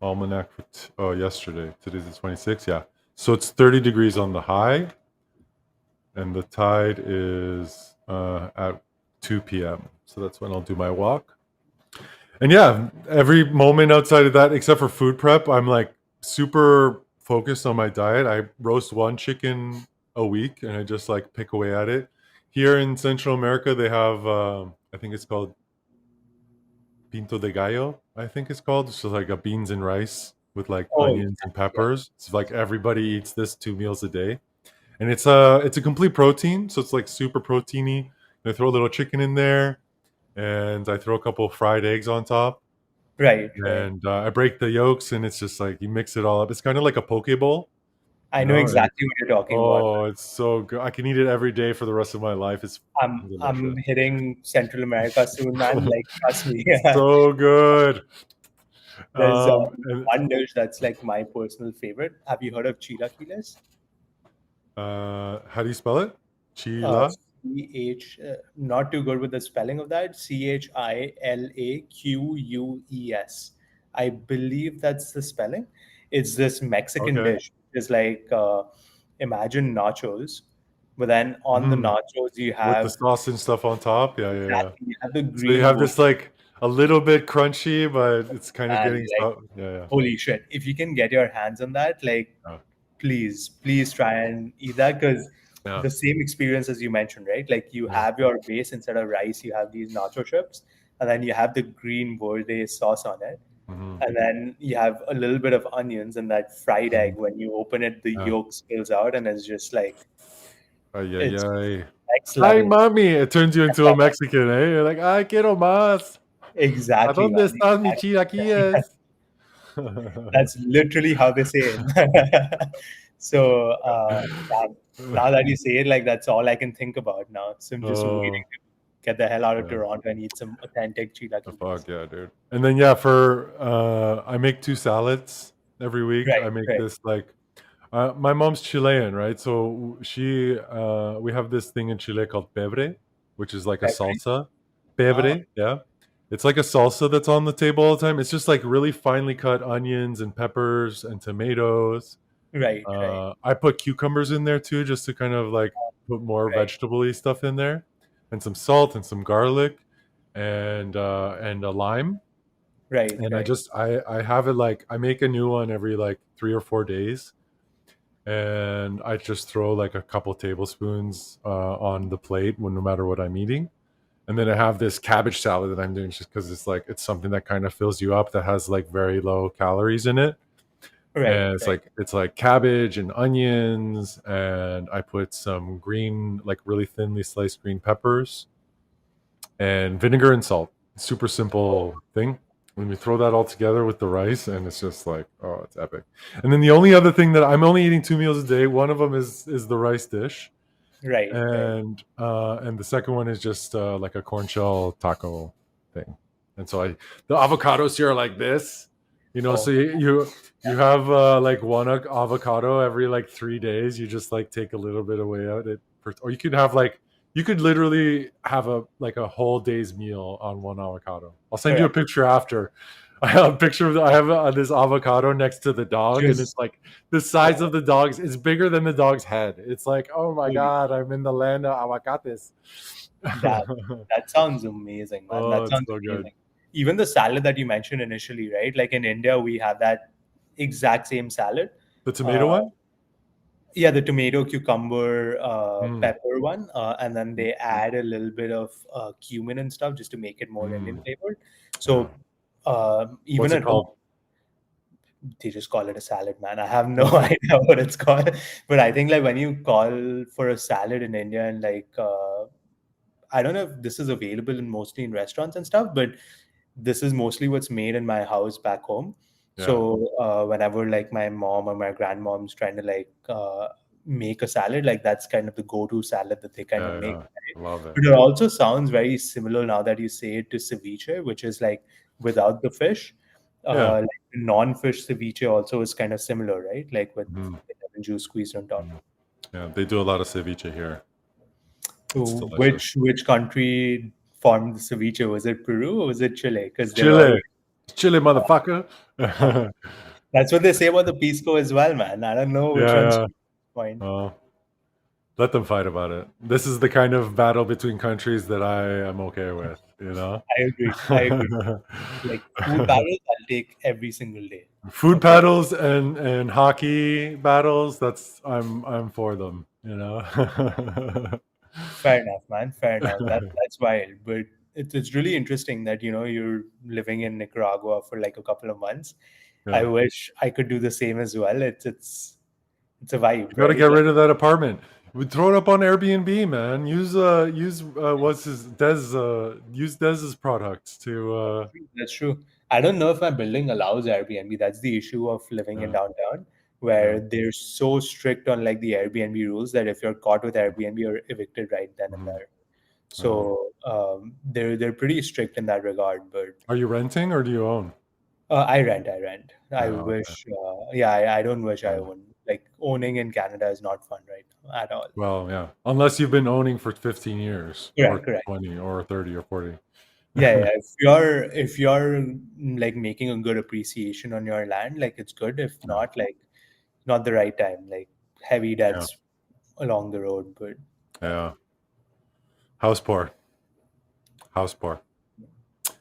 Almanac for yesterday. Today's the 26th. Yeah, so it's 30 degrees on the high, and the tide is at 2 p.m. So that's when I'll do my walk. And yeah, every moment outside of that, except for food prep, I'm like super focused on my diet. I roast one chicken a week and I just like pick away at it. Here in Central America, they have, I think it's called pinto de gallo, I think it's called. It's just like a beans and rice with like Oh, yeah. onions and peppers. It's like everybody eats this 2 meals a day. And it's a complete protein. So it's like super proteiny. And I throw a little chicken in there and I throw a couple of fried eggs on top, Right, right. and I break the yolks, and it's just like you mix it all up. It's kind of like a poke bowl, I know and exactly what you're talking about. oh, it's so good. I can eat it every day for the rest of my life. It's I'm delicious. hitting Central America soon, man. Like, trust me. So good. There's And one dish that's like my personal favorite. Have you heard of chilaquiles? how do you spell it? Chila. Not too good with the spelling of that. Chilaques. I believe that's the spelling. It's this Mexican Okay. dish. It's like, imagine nachos, but then on the Mhm. nachos, you With the have sauce and stuff on top. Yeah, yeah, yeah. exactly, you have the So you green have wood. this like a little bit crunchy, but it's kind of And getting like, stuff. Yeah, holy shit. If you can get your hands on that, like, yeah, please try and eat that because yeah. the same experience as you mentioned, right? Like you Yeah. have your base instead of rice, you have these nacho chips, and then you have the green verde sauce on it. Hmm. And then you have a little bit of onions and that fried Hmm. egg. When you open it, the Yeah. yolk spills out, and it's just like Ay, ay, it's ay. next Ay, level. mami. It turns you into a Mexican, eh? You're like, ay, quiero más. ¿A Exactly, dónde man. están mis Exactly. chilaquiles? That's literally how they say it. So yeah, now that you say it, like that's all I can think about now. So I'm just waiting Oh, to get the hell out of yeah. Toronto and eat some authentic The chilaquiles. fuck, yeah, dude. And then, yeah, for, I make 2 salads every week. Right, I make right. this, like, my mom's Chilean, right? So we have this thing in Chile called pebre, which is like a Peppery. salsa. Ah, Pebre, yeah. It's like a salsa that's on the table all the time. It's just like really finely cut onions and peppers and tomatoes. right, right, I put cucumbers in there too, just to kind of like put more right, vegetable-y stuff in there, and some salt and some garlic, and a lime. right, And I right, just I have it like I make a new one every like 3 or 4 days, and I just throw like a couple tablespoons on the plate when no matter what I'm eating, And then I have this cabbage salad that I'm doing just because it's like it's something that kind of fills you up that has like very low calories in it. Right, And it's like cabbage and onions, and I put some green, like really thinly sliced green peppers and vinegar and salt. Super simple thing. When you throw that all together with the rice, and it's just like, oh, it's epic. And then the only other thing that I'm only eating 2 meals a day. One of them is the rice dish, right. and the second one is just like a corn shell taco thing. And so the avocados here are like this, so Oh, you have like one avocado every like 3 days. You just like take a little bit away out it, or you could have like you could literally have a like a whole day's meal on one avocado. I'll send you a correct. picture after. I have a picture of I have this avocado next to the dog, and it's Just like the size of the dog's. It's bigger than the dog's head. It's like, oh my holy, god, I'm in the land of avocados. that that sounds amazing, man. Oh, That it's sounds so good. amazing. Even the salad that you mentioned initially, right? Like in India, we have that exact same salad. The tomato Uh, one. yeah, the tomato, cucumber, Mm. pepper one, and then they add a little bit of cumin and stuff just to make it more Indian Mm. flavored. Yeah. So even What's it at home, called? they just call it a salad, man. I have no idea what it's called, but I think like when you call for a salad in India and like I don't know if this is available in mostly in restaurants and stuff, but this is mostly what's made in my house back home. Yeah. So whenever like my mom or my grandmom's trying to like make a salad, like that's kind of the go-to salad that they kind of Yeah. make. Yeah. Right? Love it. But it also sounds very similar now that you say it to ceviche, which is like without the fish. Yeah. Like non-fish ceviche also is kind of similar, right? Like with Mhm. the lemon juice squeezed on top. Mhm. Yeah. They do a lot of ceviche here. It's So delicious. which country formed the ceviche? Was it Peru or was it Chile? Because they're all Chile. Chile, motherfucker. that's what they say about the Pisco as well, man. I don't know which Yeah. one's Yeah. point. Well, let them fight about it. This is the kind of battle between countries that I am okay with, I agree. I agree. Like food battles, I'll take every single day Food of the week. battles and hockey battles, that's I'm for them. Fair enough, man. Fair enough. That's wild. But it's really interesting that you're living in Nicaragua for like a couple of months. I Yeah. wish I could do the same as well. It's a vibe, You got to right? get Like rid of that apartment. We throw it up on Airbnb, man. Use what's his Des use Dez's products to that's true. I don't know if my building allows Airbnb. That's the issue of living in yeah, downtown, yeah. where they're so strict on like the Airbnb rules that if you're caught with Airbnb, you're evicted right then and Mhm. there. Yeah. So they're pretty strict in that regard. But Are you renting or do you own? I rent. I rent. I Yeah, okay. wish. Yeah, I don't wish I Yeah. own. Like owning in Canada is not fun right now at all. Well, yeah. Unless you've been owning for 15 years or Correct. Correct. 20 or 30 or 40. Yeah, yeah. If you're like making a good appreciation on your land, like it's good. If Yeah. not, like not the right time. Like heavy Yeah. debts along the road. But yeah. Yeah. House poor. House poor.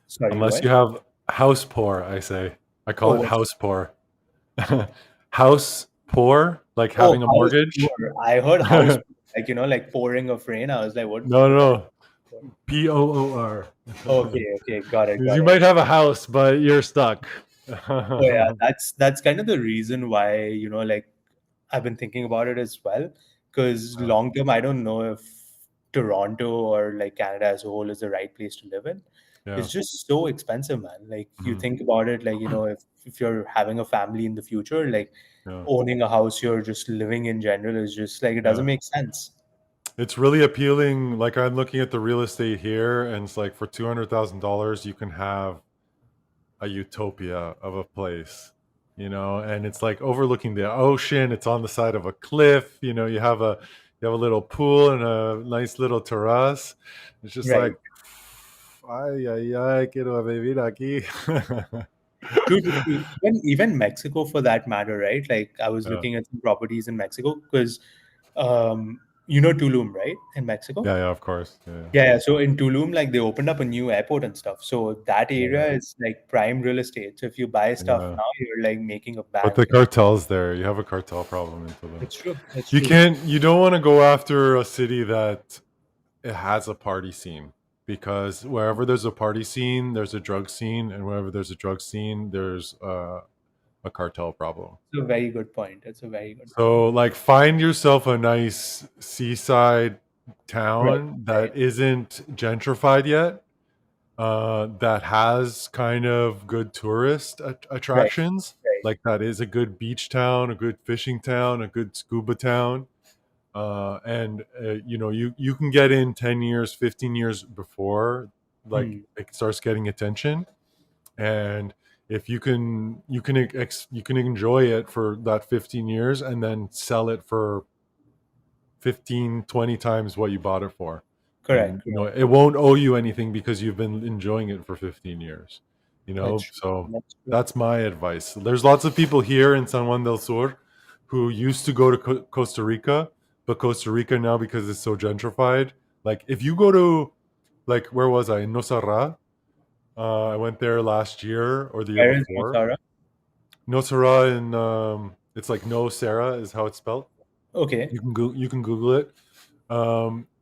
Sorry, Unless what? you have house poor, I say. I call Oh, it what's house poor. House poor, like oh having a house mortgage. poor. I heard house like like pouring of rain. I was like, what No, what kind no, POOR. of okay, okay, got it, Because got you it. might have a house, but you're stuck. Oh yeah, that's kind of the reason why, like I've been thinking about it as well. Because Yeah, long term, I don't know if Toronto or like Canada as a whole is the right place to live in. yeah, It's just so expensive, man. Like you mhm, think about it, like if you're having a family in the future, like yeah, owning a house you're just living in general is just like it yeah. doesn't make sense. It's really appealing. Like I'm looking at the real estate here, and it's like for $200,000, you can have a utopia of a place, and it's like overlooking the ocean. It's on the side of a cliff. You have a little pool and a nice little terrace. It's just like, Right. ay, ay, ay, quiero vivir aquí. True, true, true. Even Mexico for that matter, right? Like I was Yeah, looking at some properties in Mexico because Tulum, right? In Mexico. yeah, yeah, of course. Yeah, Yeah, yeah. So in Tulum, like they opened up a new airport and stuff. So that yeah, area is like prime real estate. So if you buy stuff yeah. now, you're like making a But bank. the cartel's there. You have a cartel problem in Tulum. It's true. It's You true. can't. You don't want to go after a city that it has a party scene because wherever there's a party scene, there's a drug scene, and wherever there's a drug scene, there's a cartel problem. It's a very good point. It's a very good point. So, like, find yourself a nice seaside Right, town right. that isn't gentrified yet, that has kind of good tourist Right, attractions. right. Like, that is a good beach town, a good fishing town, a good scuba town. And you can get in 10 years, 15 years before, like, Hmm. it starts getting attention. And if you can enjoy it for that 15 years and then sell it for 15, 20 times what you bought it for. And Correct, correct. it won't owe you anything because you've been enjoying it for 15 years. That's true. So That's true. that's my advice. There's lots of people here in San Juan del Sur who used to go to Costa Rica, but Costa Rica now, because it's so gentrified, like, if you go to, like, where was I, in Nosara? I went there last year or the year Where is before. Nosara? Nosara, and it's like No Sarah is how it's spelled. Okay. You can Google it.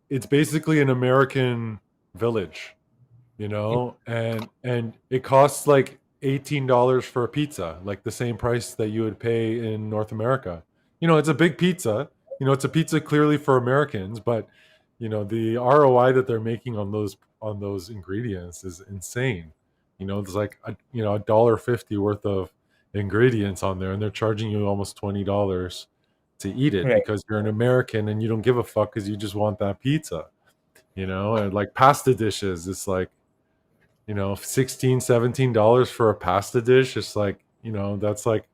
It's basically an American village, and it costs like $18 for a pizza, like the same price that you would pay in North America. It's a big pizza. It's a pizza clearly for Americans, but the ROI that they're making on those ingredients is insane. There's like $1.50 worth of ingredients on there, and they're charging you almost $20 to eat it Right. because you're an American and you don't give a fuck because you just want that pizza. And like pasta dishes, it's like 16 $17 for a pasta dish. It's like, that's like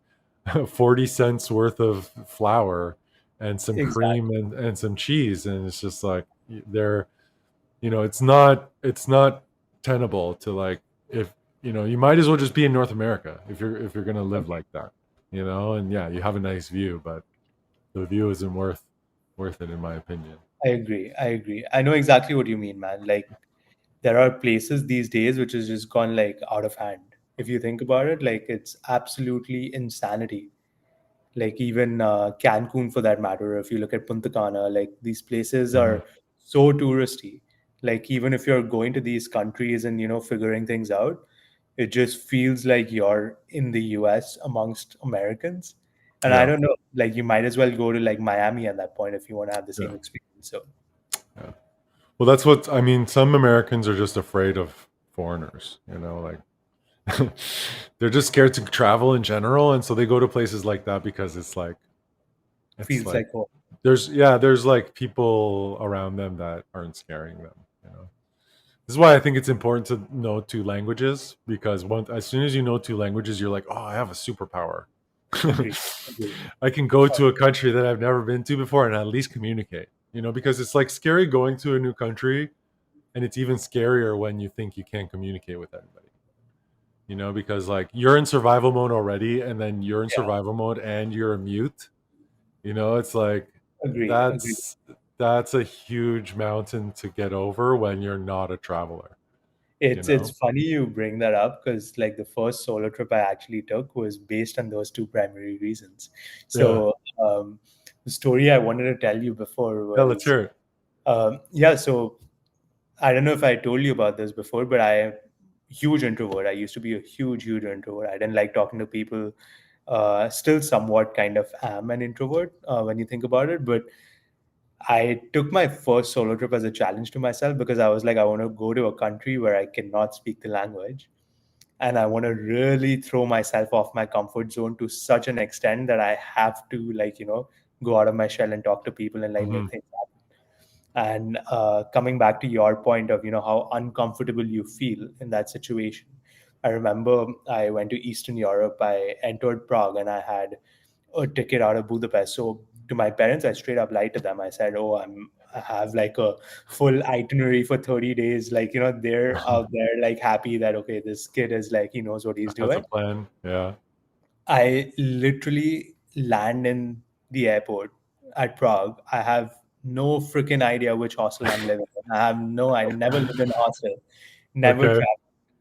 40 cents worth of flour and some cream Exactly. and some cheese, and it's just like they're it's not tenable to, like, if you might as well just be in North America if you're gonna live like that. And yeah, you have a nice view, but the view isn't worth it, in my opinion. I agree. I agree. I know exactly what you mean, man. Like there are places these days which has just gone like out of hand. If you think about it, like it's absolutely insanity. Like even Cancun for that matter, if you look at Punta Cana, like these places Mhm. are so touristy. Like even if you're going to these countries and figuring things out, it just feels like you're in the US amongst Americans. And I Yeah, don't know, like you might as well go to like Miami at that point if you want to have the yeah, same experience. So yeah. Well, that's what I mean. Some Americans are just afraid of foreigners. Like, they're just scared to travel in general, and so they go to places like that because it's feels like like home. there's like people around them that aren't scaring them. This is why I think it's important to know two languages, because as soon as you know two languages, you're like, oh, I have a superpower. Agree. Agree. I can go to a country that I've never been to before and at least communicate. Because it's like scary going to a new country, and it's even scarier when you think you can't communicate with everybody. Because like you're in survival mode already, and then you're in Yeah, survival mode and you're a mute. It's like agree. Agree. that's a huge mountain to get over when you're not a traveler. you It's know funny you bring that up because like the first solo trip I actually took was based on those two primary reasons. yeah, So the story I wanted to tell you before yeah, let's was hear it. yeah. So I don't know if I told you about this before, but I am huge introvert. I used to be a huge introvert. I didn't like talking to people. Still somewhat kind of am an introvert when you think about it, but I took my first solo trip as a challenge to myself because I was like, I want to go to a country where I cannot speak the language. And I want to really throw myself off my comfort zone to such an extent that I have to, like, go out of my shell and talk to people and like Hmm. make things happen. And coming back to your point of, how uncomfortable you feel in that situation. I remember I went to Eastern Europe. I entered Prague and I had a ticket out of Budapest. So to my parents, I straight up lied to them. I said, "Oh, I have like a full itinerary for 30 days." Like, they're out there like happy that okay, this kid is like he knows what he's That's a doing. plan. Yeah. I literally land in the airport at Prague. I have no freaking idea which hostel I'm living in. I have no idea. Never lived in a hostel. Never Okay. traveled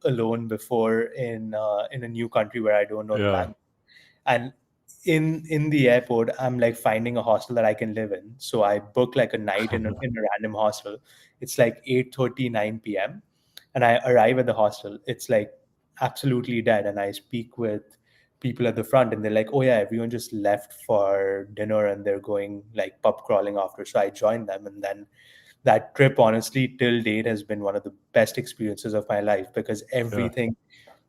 alone before in a new country where I don't know the Yeah. language. And in the airport, I'm like finding a hostel that I can live in. So I book like a night in a random hostel. It's like 8:30, 9 p.m. And I arrive at the hostel. It's like absolutely dead. And I speak with people at the front and they're like, oh yeah, everyone just left for dinner and they're going like pub crawling after. So I joined them. And then that trip, honestly, till date has been one of the best experiences of my life because Yeah. everything,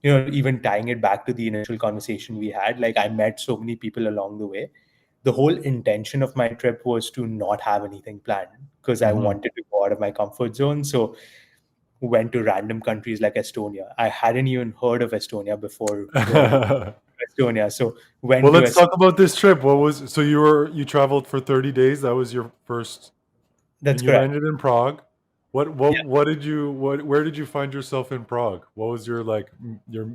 even tying it back to the initial conversation we had, like I met so many people along the way. The whole intention of my trip was to not have anything planned because I Hmm. wanted to go out of my comfort zone. So went to random countries like Estonia. I hadn't even heard of Estonia before going Well, to Estonia. So went to let's talk about this trip. So you traveled for 30 days. That was your first, and That's you correct. landed in Prague. Yeah. What did you where did you find yourself in Prague? What was your like your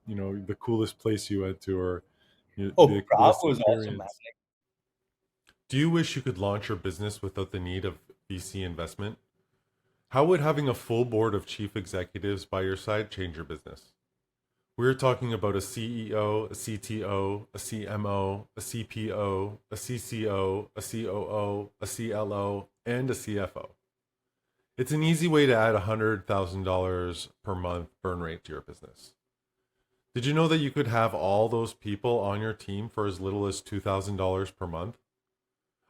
the coolest place you went to, or the Oh, Prague coolest was awesome, man. experience? Do you wish you could launch your business without the need of VC investment? How would having a full board of chief executives by your side change your business? We're talking about a CEO, a CTO, a CMO, a CPO, a CCO, a COO, a CLO, and a CFO. It's an easy way to add $100,000 per month burn rate to your business. Did you know that you could have all those people on your team for as little as $2,000 per month?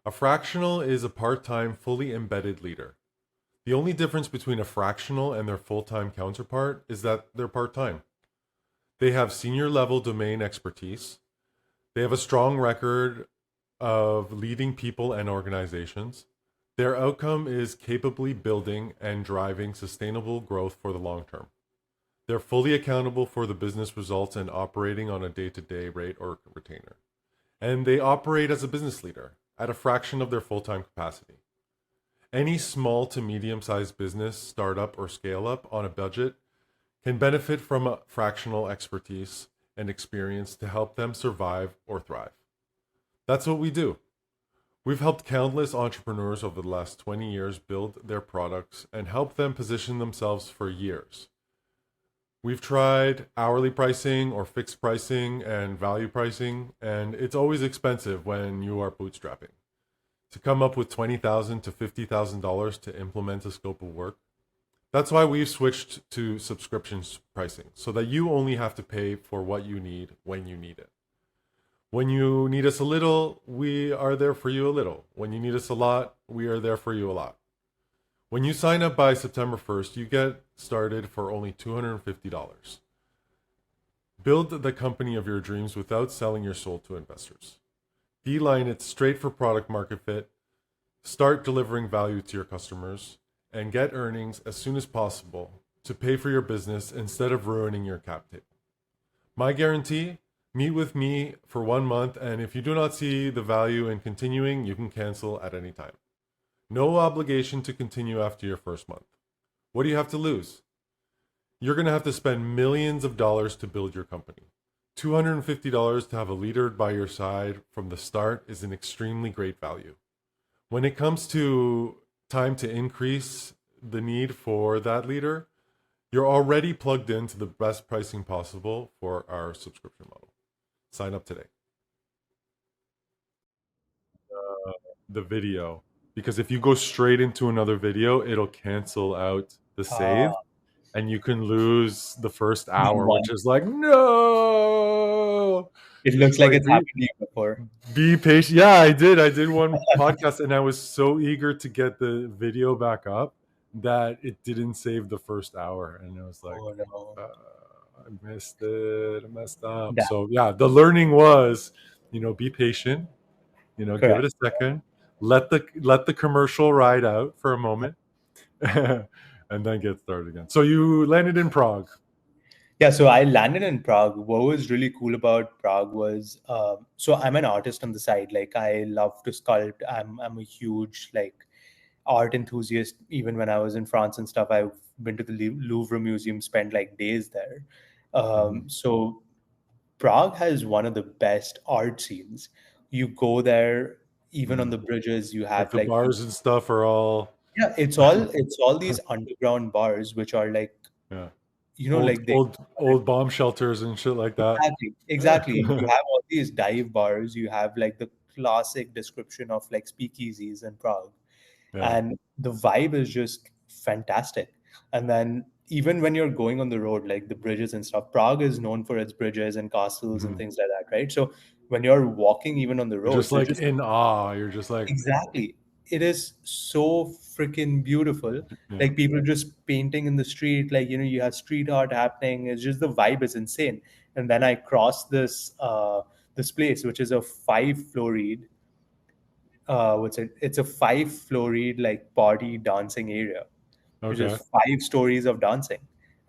A fractional is a part time, fully embedded leader. The only difference between a fractional and their full time counterpart is that they're part time. They have senior level domain expertise. They have a strong record of leading people and organizations. Their outcome is capably building and driving sustainable growth for the long term. They're fully accountable for the business results and operating on a day to day rate or retainer. And they operate as a business leader at a fraction of their full time capacity. Any small to medium sized business, startup, or scale up on a budget can benefit from a fractional expertise and experience to help them survive or thrive. That's what we do. We've helped countless entrepreneurs over the last 20 years build their products and help them position themselves for years. We've tried hourly pricing or fixed pricing and value pricing, and it's always expensive when you are bootstrapping. To come up with $20,000 to $50,000 to implement a scope of work. That's why we've switched to subscription pricing, so that you only have to pay for what you need when you need it. When you need us a little, we are there for you a little. When you need us a lot, we are there for you a lot. When you sign up by September 1st, you get started for only $250. Build the company of your dreams without selling your soul to investors. Beeline it straight for product market fit. Start delivering value to your customers and get earnings as soon as possible to pay for your business instead of ruining your cap table. My guarantee, meet with me for 1 month, and if you do not see the value in continuing, you can cancel at any time. No obligation to continue after your first month. What do you have to lose? You're going to have to spend millions of dollars to build your company. $250 to have a leader by your side from the start is an extremely great value. When it comes to time to increase the need for that leader, you're already plugged into the best pricing possible for our subscription model. Sign up today. The video, because if you go straight into another video, it'll cancel out the save Uh, and you can lose the first the hour, which one. is like, no. It It's looks like like, it's happened to you before. be patient. Yeah, I did one podcast and I was so eager to get the video back up that it didn't save the first hour, and I was like, Oh no. uh, I missed it, I messed up. Yeah, So yeah, the learning was, be patient, give it correct. a second, let the commercial ride out for a moment, and then get started again. So you landed in Prague. Yeah, so I landed in Prague. What was really cool about Prague was, so I'm an artist on the side. Like I love to sculpt. I'm a huge like art enthusiast. Even when I was in France and stuff, I've been to the Louvre Museum, spent like days there. Mhm. So Prague has one of the best art scenes. You go there, even on Mm. the bridges, you Like have the like bars and stuff are all yeah, it's all these underground bars which are like yeah. like they old bomb shelters and shit like that. exactly. You have all these dive bars. You have like the classic description of like speakeasies in Prague, Yeah. and the vibe is just fantastic. And then even when you're going on the road, like the bridges and stuff, Prague is known for its bridges and castles and Mhm. things like that, right? So when you're walking even on the You're just roads, it's like just in awe. You're just like, exactly. It is so freaking beautiful. yeah. Like people just painting in the street, like you have street art happening. It's just the vibe is insane. And then I crossed this place, which is a five-floored what's it? It's a five-floored like party dancing area, which is Okay. 5 stories of dancing.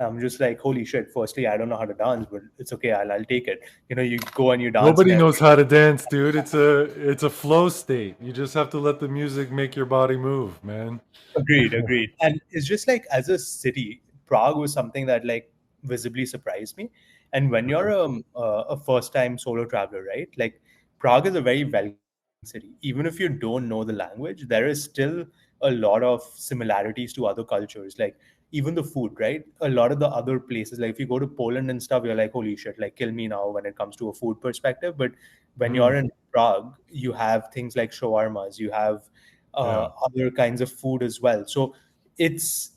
I'm just like, holy shit. Firstly, I don't know how to dance, but it's okay. I'll take it. You go and you dance and Nobody knows everything. how to dance, dude. It's a flow state. You just have to let the music make your body move, man. Agreed, agreed. And it's just like as a city, Prague was something that like visibly surprised me. And when you're a first-time solo traveler, right? Like Prague is a very welcoming city. Even if you don't know the language, there is still a lot of similarities to other cultures. Like even the food, right? A lot of the other places, like if you go to Poland and stuff, you're like, holy shit, like kill me now when it comes to a food perspective. But when you're Mm, in Prague, you have things like shawarmas, you have yeah. other kinds of food as well. So it's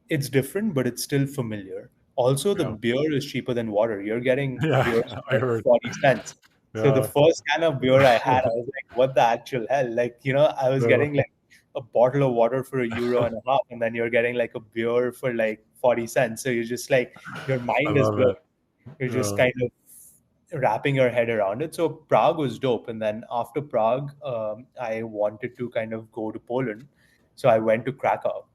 it's different, but it's still familiar. Also, the Yeah. beer is cheaper than water. You're getting beers Yeah. for I like heard. 40 cents. So the Yeah. first can of beer I had, I was like, what the actual hell? Like, I was Yeah. getting like a bottle of water for €1.50, and then you're getting like a beer for like 40 cents. So you're just like, your I mind is love blown. it. You're just Yeah. kind of wrapping your head around it. So Prague was dope, and then after Prague, I wanted to kind of go to Poland, so I went to Krakow.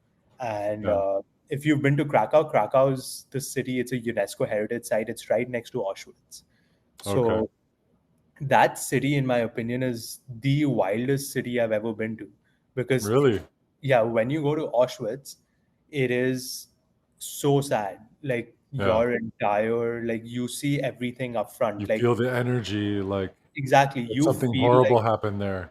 And Yeah. if you've been to Krakow, Krakow is the city. It's a UNESCO heritage site. It's right next to Auschwitz. Okay. So that city, in my opinion, is the wildest city I've ever been to, because Really? yeah, when you go to Auschwitz, it is so sad. Like Yeah. your entire, like you see everything up You front. Like feel the energy, like exactly, you something feel like horrible happened there.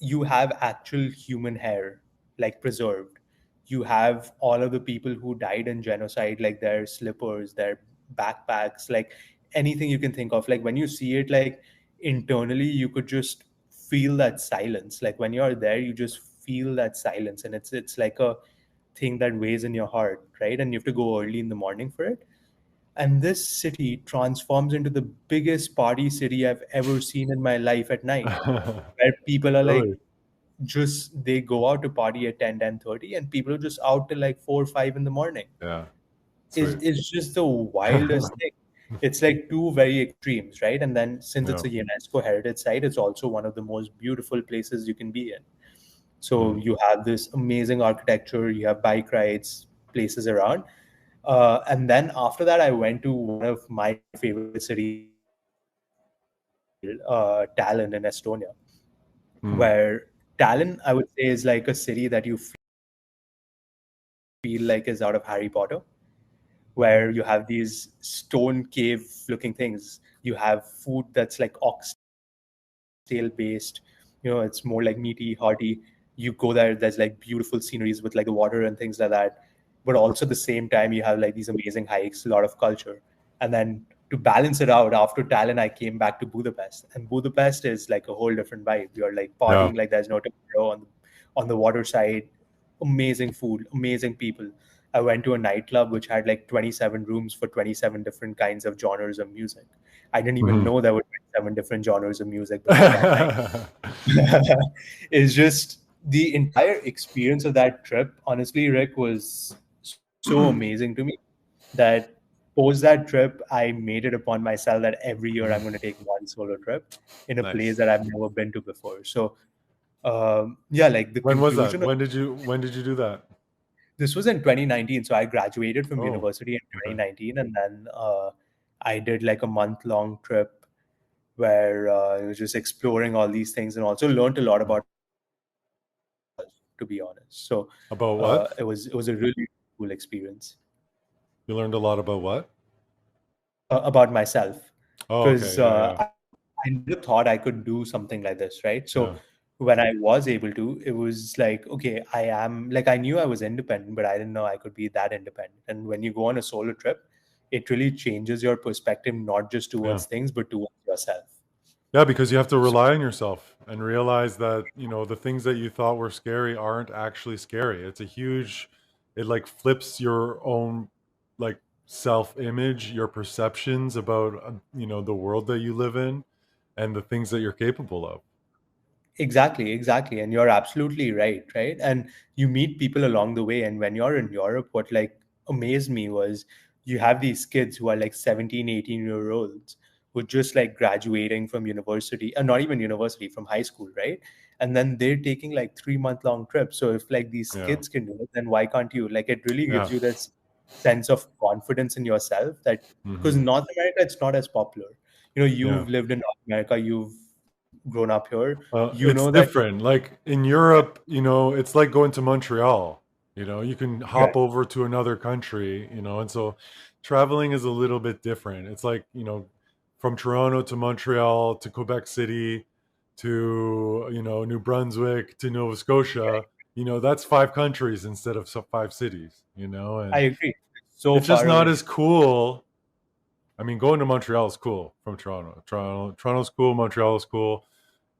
you have actual human hair like preserved. You have all of the people who died in genocide, like their slippers, their backpacks, like anything you can think of. Like when you see it, like internally, you could just feel that silence. Like when you're there, you just feel that silence, and it's like a thing that weighs in your heart, right? And you have to go early in the morning for it. And this city transforms into the biggest party city I've ever seen in my life at night, where people are like, Really? just they go out to party at 10, 10:30, and people are just out till like 4 or 5 in the morning. Yeah. is Sweet. is just the wildest thing. It's like two very extremes, right? And then since Yeah. it's a UNESCO heritage site, it's also one of the most beautiful places you can be in. So Mm. you have this amazing architecture, you have bike rides, places around. And then after that, I went to one of my favorite cities as well, Tallinn in Estonia, Mm. where Tallinn, I would say, is like a city that you feel like is out of Harry Potter, where you have these stone cave looking things. You have food that's like oxtail based. It's more like meaty, hearty. You go there, there's like beautiful sceneries with like the water and things like that. But also at the same time, you have like these amazing hikes, a lot of culture. And then to balance it out, after Tallinn, I came back to Budapest. And Budapest is like a whole different vibe. You're like Yeah. partying like there's no tomorrow on the water side. Amazing food, amazing people. I went to a nightclub which had like 27 rooms for 27 different kinds of genres of music. I didn't even Mhm. know there were 27 different genres of music before that night. It's just the entire experience of that trip, honestly, Rick, was so amazing to me that post that trip, I made it upon myself that every year I'm going to take one solo trip in a place Nice. that I've never been to before. So, yeah, like the When was that? conclusion of When did you do that? this was in 2019. So I graduated from Oh, university in okay. 2019, and then I did like a month-long trip where I was just exploring all these things and also learned a lot Mm. about myself, to be honest. So About what? it was a really cool experience You learned a lot about what? about myself, Oh, because okay. Yeah, yeah. I never thought I could do something like this, right? So Yeah. when I was able to, it was like, okay, I am like, I knew I was independent, but I didn't know I could be that independent. And when you go on a solo trip, it really changes your perspective, not just Yeah. towards things, but towards yourself. Yeah, because you have to rely on yourself and realize that, the things that you thought were scary aren't actually scary. It like flips your own like self-image, your perceptions about, the world that you live in and the things that you're capable of. Exactly, exactly. And you're absolutely right, right? And you meet people along the way. And when you're in Europe, what like amazed me was you have these kids who are like 17, 18-year olds who are just like graduating from university, and not even university, from high school, right? And then they're taking like 3-month long trips. So if like these Yeah. kids can do it, then why can't you? Like it really Yeah. gives you this sense of confidence in yourself that because Hmm. North America, it's not as popular. Yeah. You've lived in North America, you've grown up here, you It's know that. different. Like in Europe, it's like going to Montreal. You can hop Correct. over to another country, and so traveling is a little bit different. It's like, from Toronto to Montreal to Quebec City to, New Brunswick to Nova Scotia. That's 5 countries instead of 5 cities, I and agree. So it's just far not away. as cool. I mean, going to Montreal is cool from Toronto. Toronto's cool. Montreal is cool.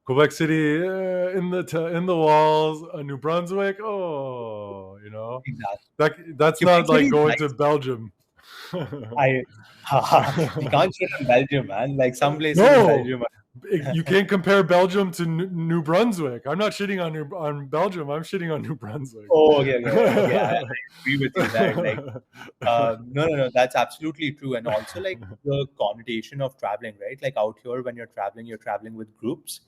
Quebec City, in the walls. New Brunswick, oh, Exactly. that's Quebec not City like is going to nice. Belgium. I we can't shit on Belgium, man. Like some places in No, Belgium. you can't compare Belgium to New Brunswick. I'm not shitting on Belgium. I'm shitting on New Brunswick. Oh, okay, okay, okay. I agree with you there. Like, no, no, no. That's absolutely true. And also, like the connotation of traveling, right? Like out here, when you're traveling with groups.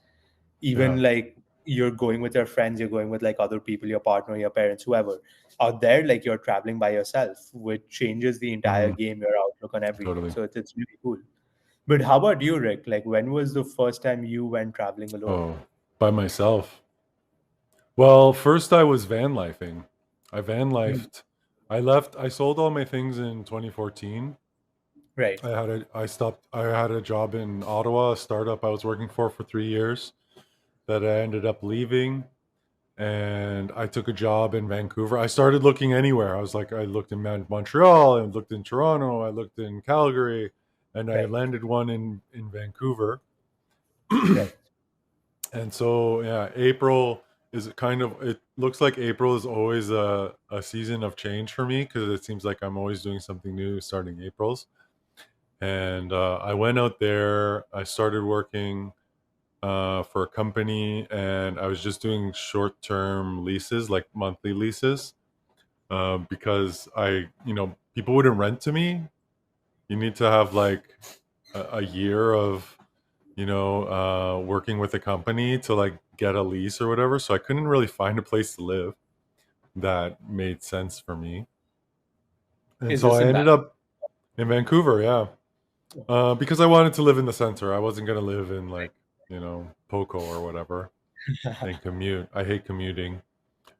Yeah. Even like you're going with your friends, you're going with like other people, your partner, your parents, whoever. Out there, like you're traveling by yourself, which changes the entire Mhm. game, your outlook on everything. Totally. So it's really cool. But how about you, Rick? Like when was the first time you went traveling alone? Oh, by myself. Well, first I was van lifing. I van Hmm. lifed. I sold all my things in 2014. Right. I had a job in Ottawa, a startup I was working for 3 years that I ended up leaving. And I took a job in Vancouver. I started looking anywhere. I looked in Montreal, I looked in Toronto, I looked in Calgary, and I Right. landed one in Vancouver. Right. And so, yeah, it looks like April is always a season of change for me because it seems like I'm always doing something new starting April's. And I went out there, I started working for a company, and I was just doing short term leases, like monthly leases, because people wouldn't rent to me. You need to have like a year of working with a company to like get a lease or whatever. So I couldn't really find a place to live that made sense for me. And Is so this I in ended up in Vancouver, yeah, because I wanted to live in the center. I wasn't going to live in like, Poco or whatever and commute. I hate commuting.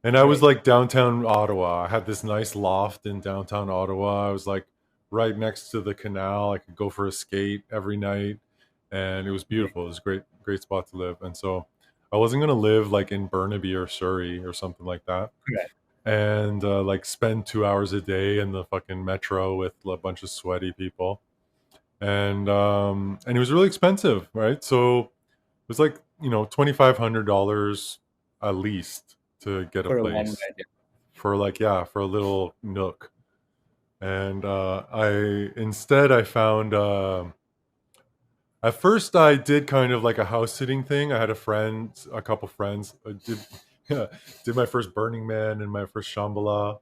And I was Right. like downtown Ottawa. I had this nice loft in downtown Ottawa. I was like right next to the canal. I could go for a skate every night, and it was Right. beautiful. It was a great, great spot to live. And so I wasn't gonna live like in Burnaby or Surrey or something like that, Correct. and like spend 2 hours a day in the fucking metro with a bunch of sweaty people. And it was really expensive, right? So it was like $2,500 at least to get a For a one place bed. for like, yeah, for a little nook. And I found at first I did kind of like a house sitting thing. I had a couple friends, did did my first Burning Man and my first Shambhala,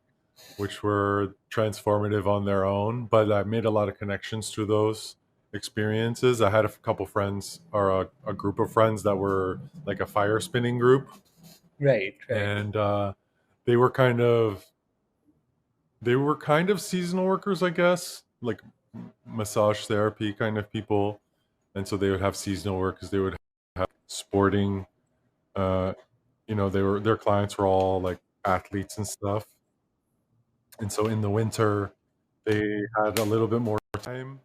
which were transformative on their own, but I made a lot of connections through those experiences. I had a couple friends, or a group of friends that were like a fire spinning group, Right. Right. and they were kind of seasonal workers, I guess, like massage therapy kind of people. And so they would have seasonal work because they would have sporting. Uh, their clients were all like athletes and stuff. And so in the winter, they had a little bit more time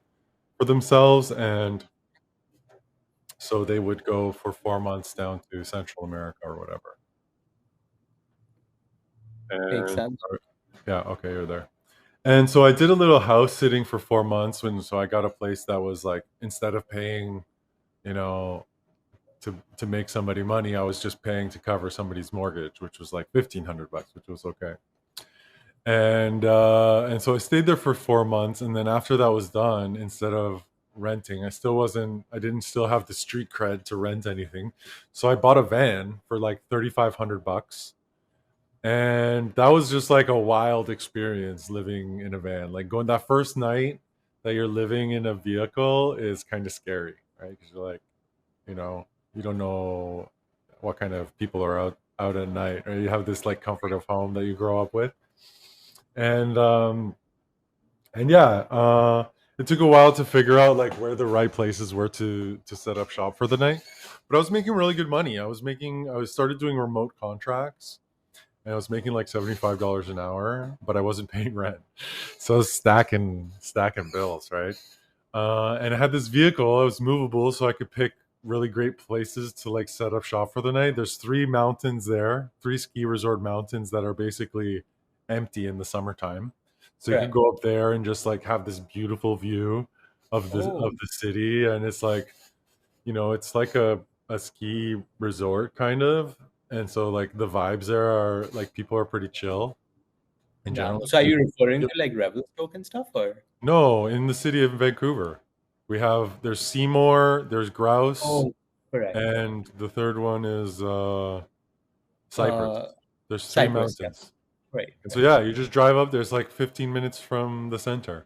for themselves, and so they would go for 4 months down to Central America or whatever. Makes And sense. yeah, okay, you're there. And so I did a little house sitting for 4 months so I got a place that was like, instead of paying, you know, to make somebody money, I was just paying to cover somebody's mortgage, which was like $1,500, which was okay. And so I stayed there for 4 months, and then after that was done, instead of renting, I didn't still have the street cred to rent anything, so I bought a van for like $3,500, and that was just like a wild experience living in a van. Like going that first night that you're living in a vehicle is kind of scary, right? Because you're like, you know, you don't know what kind of people are out at night, or you have this like comfort of home that you grow up with. And um and yeah, it took a while to figure out like where the right places were to set up shop for the night, but I was making really good money. I was started doing remote contracts, and I was making like $75 an hour, but I wasn't paying rent, so I was stacking bills, right? And I had this vehicle. It was movable, so I could pick really great places to like set up shop for the night. There's three mountains there, three ski resort mountains that are basically empty in the summertime. So you can Right. go up there and just like have this beautiful view Oh, of the city, and it's like, it's like a ski resort kind of. And so like the vibes there are like, people are pretty chill in nice. general. So are you referring to like Revelstoke and stuff, or? No, in the city of Vancouver. There's Seymour, there's Grouse, Oh, correct, correct. and the third one is Cypress. Uh, There's three Cyprus, yeah. mountains. Right, And so right, yeah, you just drive up. There's like 15 minutes from the center,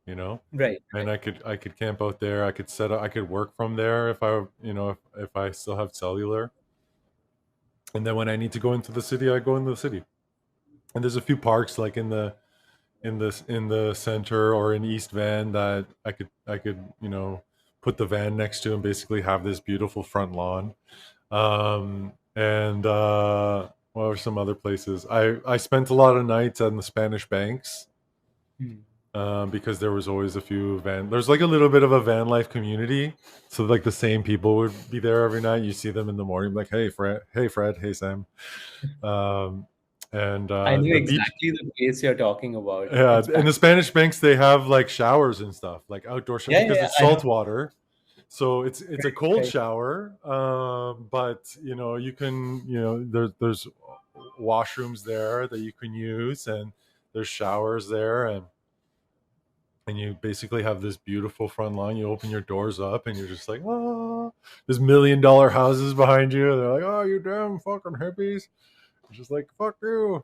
you know? right, And right. I could camp out there. I could work from there if I still have cellular. And then when I need to go into the city, I go into the city. And there's a few parks like in the center or in East Van that I could put the van next to and basically have this beautiful front lawn. And What are some other places? I spent a lot of nights on the Spanish Banks, Hmm. because there was always a few van. There's like a little bit of a van life community, so like the same people would be there every night. You see them in the morning, like, hey Fred, hey Sam. um, and I know The beach. exactly the place you're talking about. Yeah, It's in back. the Spanish Banks, they have like showers and stuff, like outdoor Yeah, yeah, because yeah, it's I know. salt water. So it's a cold Right. shower, but you can there's washrooms there that you can use, and there's showers there, and you basically have this beautiful front lawn. You open your doors up, and you're just like, oh, there's $1 million houses behind you. And they're like, oh, you damn fucking hippies. It's just like, fuck you.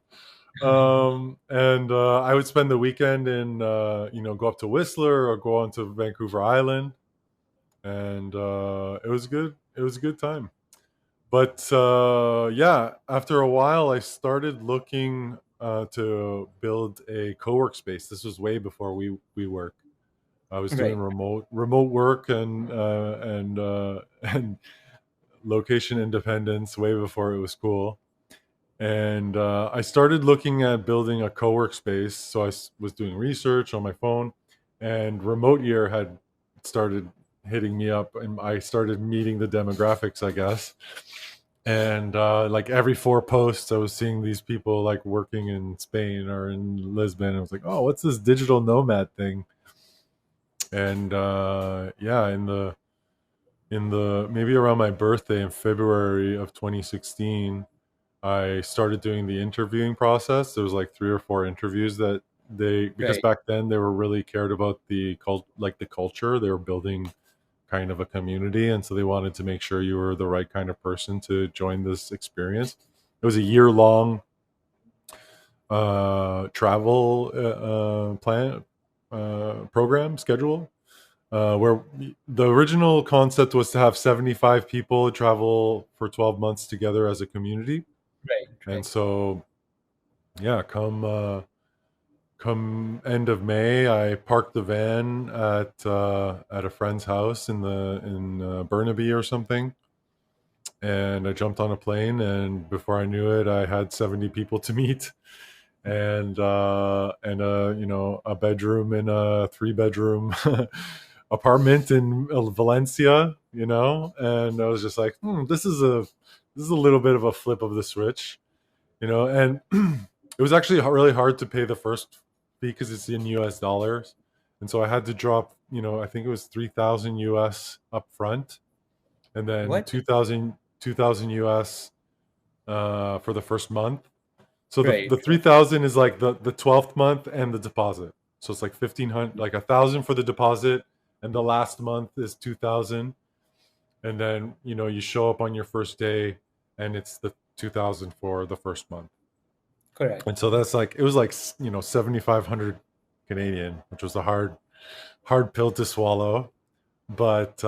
And I would spend the weekend in go up to Whistler or go on to Vancouver Island, and it was good. It was a good time. But yeah, after a while, I started looking to build a co-work space. This was way before we work. I was doing Right. remote work and location independence way before it was cool. And I started looking at building a co-work space. So was doing research on my phone, and Remote Year had started hitting me up, and I started meeting the demographics, I guess. And like every four posts, I was seeing these people like working in Spain or in Lisbon. I was like, oh, what's this digital nomad thing? And yeah, in the maybe around my birthday in February of 2016, I started doing the interviewing process. There was like three or four interviews that because Right. back then they were really cared about the culture. They were building kind of a community, and so they wanted to make sure you were the right kind of person to join this experience. It was a year long travel plan program schedule, where the original concept was to have 75 people travel for 12 months together as a community. Right. And Right. so yeah, come end of May, I parked the van at a friend's house in Burnaby or something, and I jumped on a plane. And before I knew it, I had 70 people to meet, and a bedroom in a three-bedroom apartment in Valencia. And I was just like, this is a little bit of a flip of the switch. And it was actually really hard to pay the first fee because it's in US dollars. And so I had to drop, I think it was 3,000 US up front, and then What? 2,000 US for the first month. So the Right. 3,000 is like the 12th month and the deposit. So it's like 1,500, like 1,000 for the deposit, and the last month is 2,000. And then you show up on your first day, and it's the 2,000 for the first month. Correct. And so that's like, it was like 7,500 Canadian, which was a hard pill to swallow. But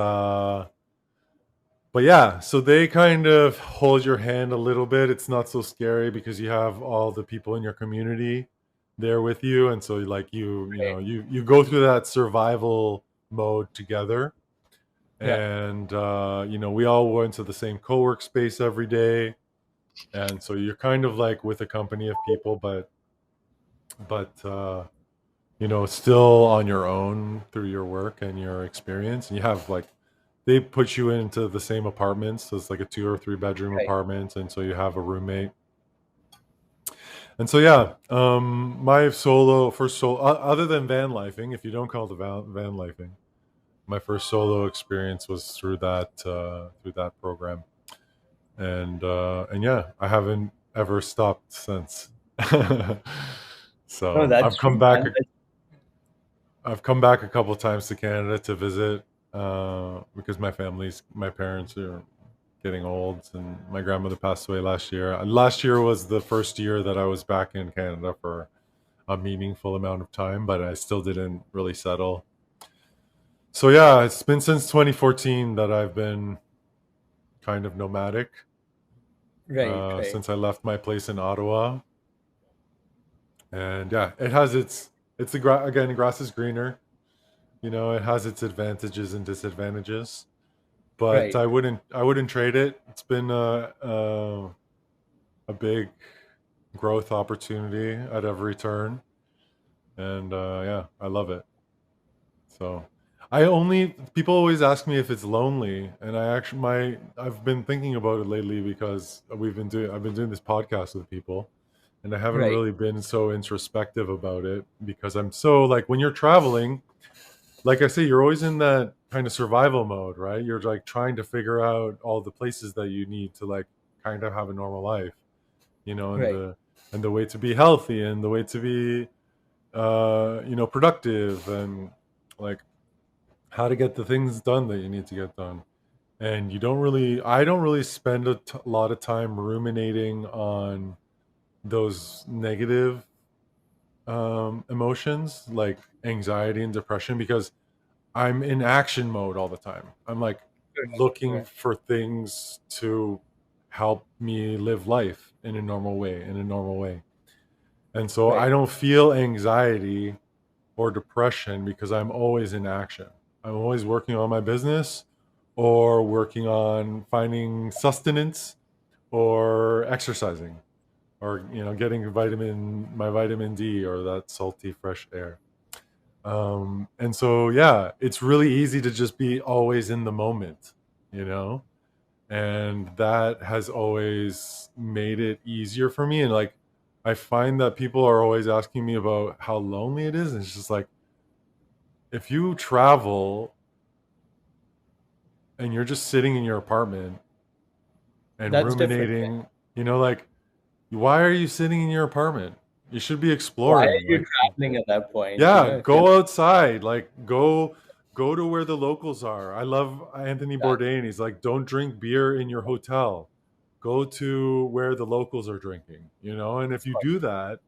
yeah, so they kind of hold your hand a little bit. It's not so scary because you have all the people in your community there with you, and so like Right. you go through that survival mode together. Yeah. And we all went to the same co-work space every day, and so you're kind of like with a company of people, but still on your own through your work and your experience. And you have like, they put you into the same apartments, so it's like a 2 or 3 bedroom Right. apartment, and so you have a roommate. And so yeah, my first solo, other than van lifing, if you don't call it van lifing, my first solo experience was through that program. And yeah, I haven't ever stopped since. No, So that's true, man. I've come back a couple times to Canada to visit, because my parents are getting old, and my grandmother passed away last year. Last year was the first year that I was back in Canada for a meaningful amount of time, but I still didn't really settle. So yeah, it's been since 2014 that I've been kind of nomadic, Right. Right. since I left my place in Ottawa. And yeah, it has it's again, grass is greener. It has its advantages and disadvantages, but Right. I wouldn't trade it. It's been a big growth opportunity at every turn, and yeah, I love it. So I only people always ask me if it's lonely, and I've been thinking about it lately because I've been doing this podcast with people, and I haven't Right. really been so introspective about it because I'm so like, when you're traveling, like I say, you're always in that kind of survival mode, right? You're like trying to figure out all the places that you need to like kind of have a normal life, and Right. the way to be healthy, and the way to be productive, and like how to get the things done that you need to get done. And I don't really spend a lot of time ruminating on those negative emotions like anxiety and depression, because I'm in action mode all the time. I'm like Correct. looking Correct. for things to help me live life in a normal way, And so I Right. don't feel anxiety or depression because I'm always in action. I'm always working on my business, or working on finding sustenance, or exercising, or getting my vitamin D, or that salty fresh air. And so yeah, it's really easy to just be always in the moment, you know and that has always made it easier for me. And like, I find that people are always asking me about how lonely it is, and it's just like, if you travel and you're just sitting in your apartment and That's different. ruminating, like, why are you sitting in your apartment? You should be Why are exploring. you Like, traveling at that point? yeah, If you're go outside. Like, go to where the locals are. I love Anthony that, Bourdain. He's like, don't drink beer in your hotel. Go to where the locals are drinking. And if you do that,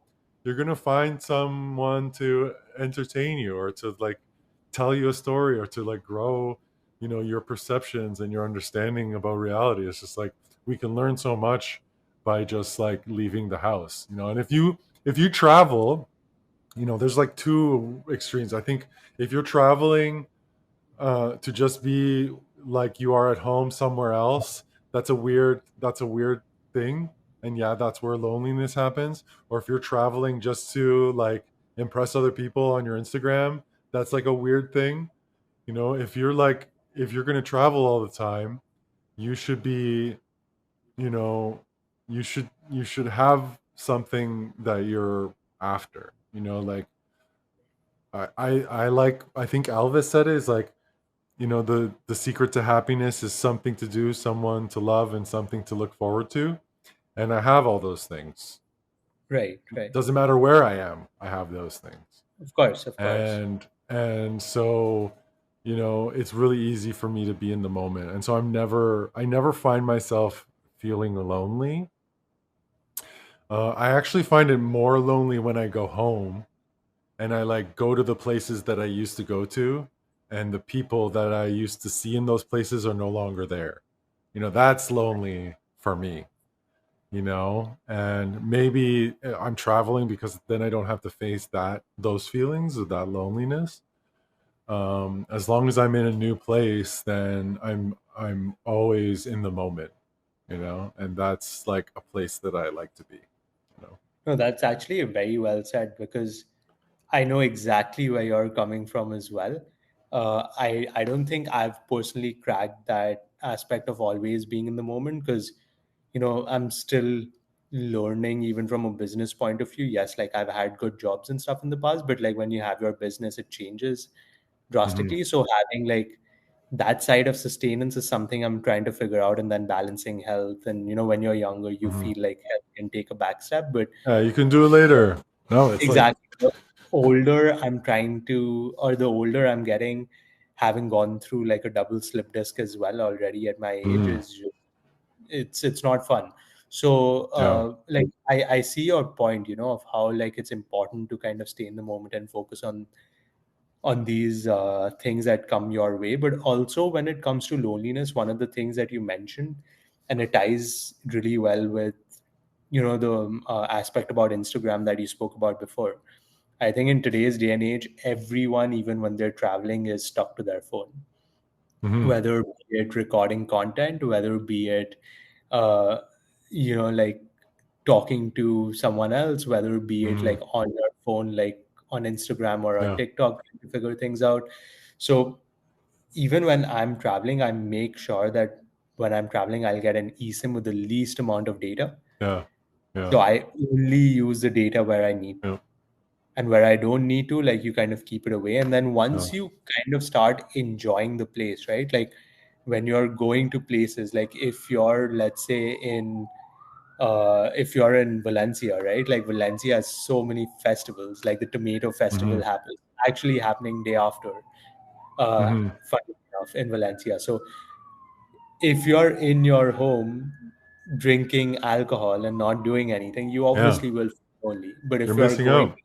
you're gonna find someone to entertain you, or to like tell you a story, or to like grow, your perceptions and your understanding about reality. It's just like, we can learn so much by just like leaving the house. And if you travel, there's like two extremes. I think if you're traveling to just be like you are at home somewhere else, that's a weird thing. And yeah, that's where loneliness happens. Or if you're traveling just to like impress other people on your Instagram, that's like a weird thing. If you're going to travel all the time, you should be, you know, you should have something that you're after, like I think Elvis said it is like, the secret to happiness is something to do, someone to love, and something to look forward to. And I have all those things. Right, right. Doesn't matter where I am, I have those things. Of course, of course. And so, it's really easy for me to be in the moment. And so I never find myself feeling lonely. I actually find it more lonely when I go home and I like go to the places that I used to go to, and the people that I used to see in those places are no longer there. That's lonely for me, and maybe I'm traveling because then I don't have to face those feelings of that loneliness. As long as I'm in a new place, then I'm always in the moment, and that's like a place that I like to be, you know. No, that's actually very well said because I know exactly where you're coming from as well. I don't think I've personally cracked that aspect of always being in the moment because I'm still learning even from a business point of view. Yes, like I've had good jobs and stuff in the past, but like when you have your business, it changes Hmm. drastically. So having like that side of sustenance is something I'm trying to figure out, and then balancing health. And when you're younger, you Hmm. feel like health can take a back step, but Yeah, you can do it later. No, it's like. exactly. The older I'm trying to, or the older I'm getting, having gone through like a double slip disc as well already at my age, Mhm. is it's not fun. So Yeah. like I see your point, of how like it's important to kind of stay in the moment and focus on these things that come your way. But also when it comes to loneliness, one of the things that you mentioned, and it ties really well with the aspect about Instagram that you spoke about before. I think in today's day and age, everyone, even when they're traveling, is stuck to their phone, Hmm. whether be it recording content, whether be it uh, like talking to someone else, whether be it Hmm. like on your phone, like on Instagram or on Yeah. TikTok, to figure things out. So even when I'm traveling, I make sure that when I'm traveling, I'll get an eSIM with the least amount of data. Yeah. Yeah. So I only use the data where I need to. Yeah. And where I don't need to, like you kind of keep it away. And then Yeah. once you kind of start enjoying the place, right? Like when you're going to places, like if you're, let's say, if you're in Valencia, right? Like Valencia has so many festivals, like the tomato Hmm. festival happens actually happening day after, Hmm. funny enough, in Valencia. So if you're in your home drinking alcohol and not doing anything, you Yeah. obviously will feel lonely. But You're if you're missing going, out.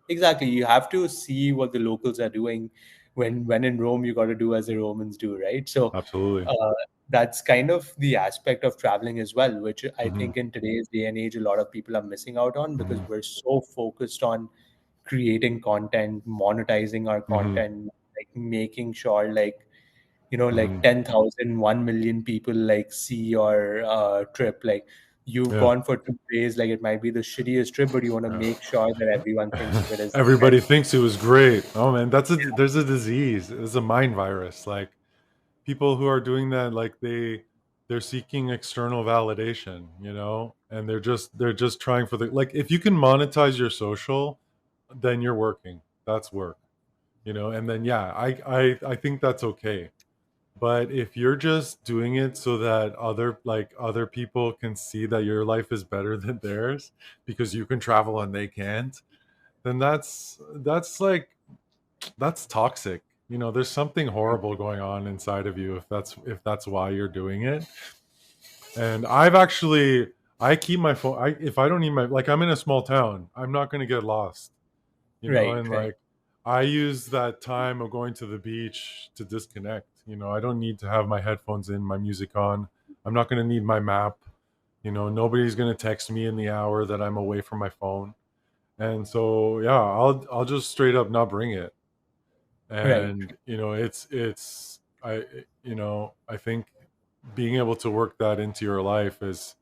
exactly, you have to see what the locals are doing. When in Rome, you got to do as the Romans do, right? So Absolutely. uh, that's kind of the aspect of traveling as well, which I Hmm. think in today's day and age, a lot of people are missing out on because Hmm. we're so focused on creating content, monetizing our Hmm. content, like making sure like like Hmm. 10,000, 1 million people like see your trip. Like you've Yeah. gone for 2 days, like it might be the shittiest trip, but you want to make sure that everyone thinks of it as Everybody thinks it was great. Oh man, there's a disease. It's a mind virus. Like people who are doing that, like they're seeking external validation, and they're just trying for the, like, if you can monetize your social, then you're working. That's work, and then yeah, I think that's okay. But if you're just doing it so that other people can see that your life is better than theirs because you can travel and they can't, then that's toxic. There's something horrible going on inside of you if that's why you're doing it. And I keep my phone. If I don't need my, like, I'm in a small town, I'm not going to get lost, right, and right, like I use that time of going to the beach to disconnect. I don't need to have my headphones in, my music on. I'm not going to need my map. Nobody's going to text me in the hour that I'm away from my phone. And so yeah, I'll just straight up not bring it. right, And it's I think being able to work that into your life is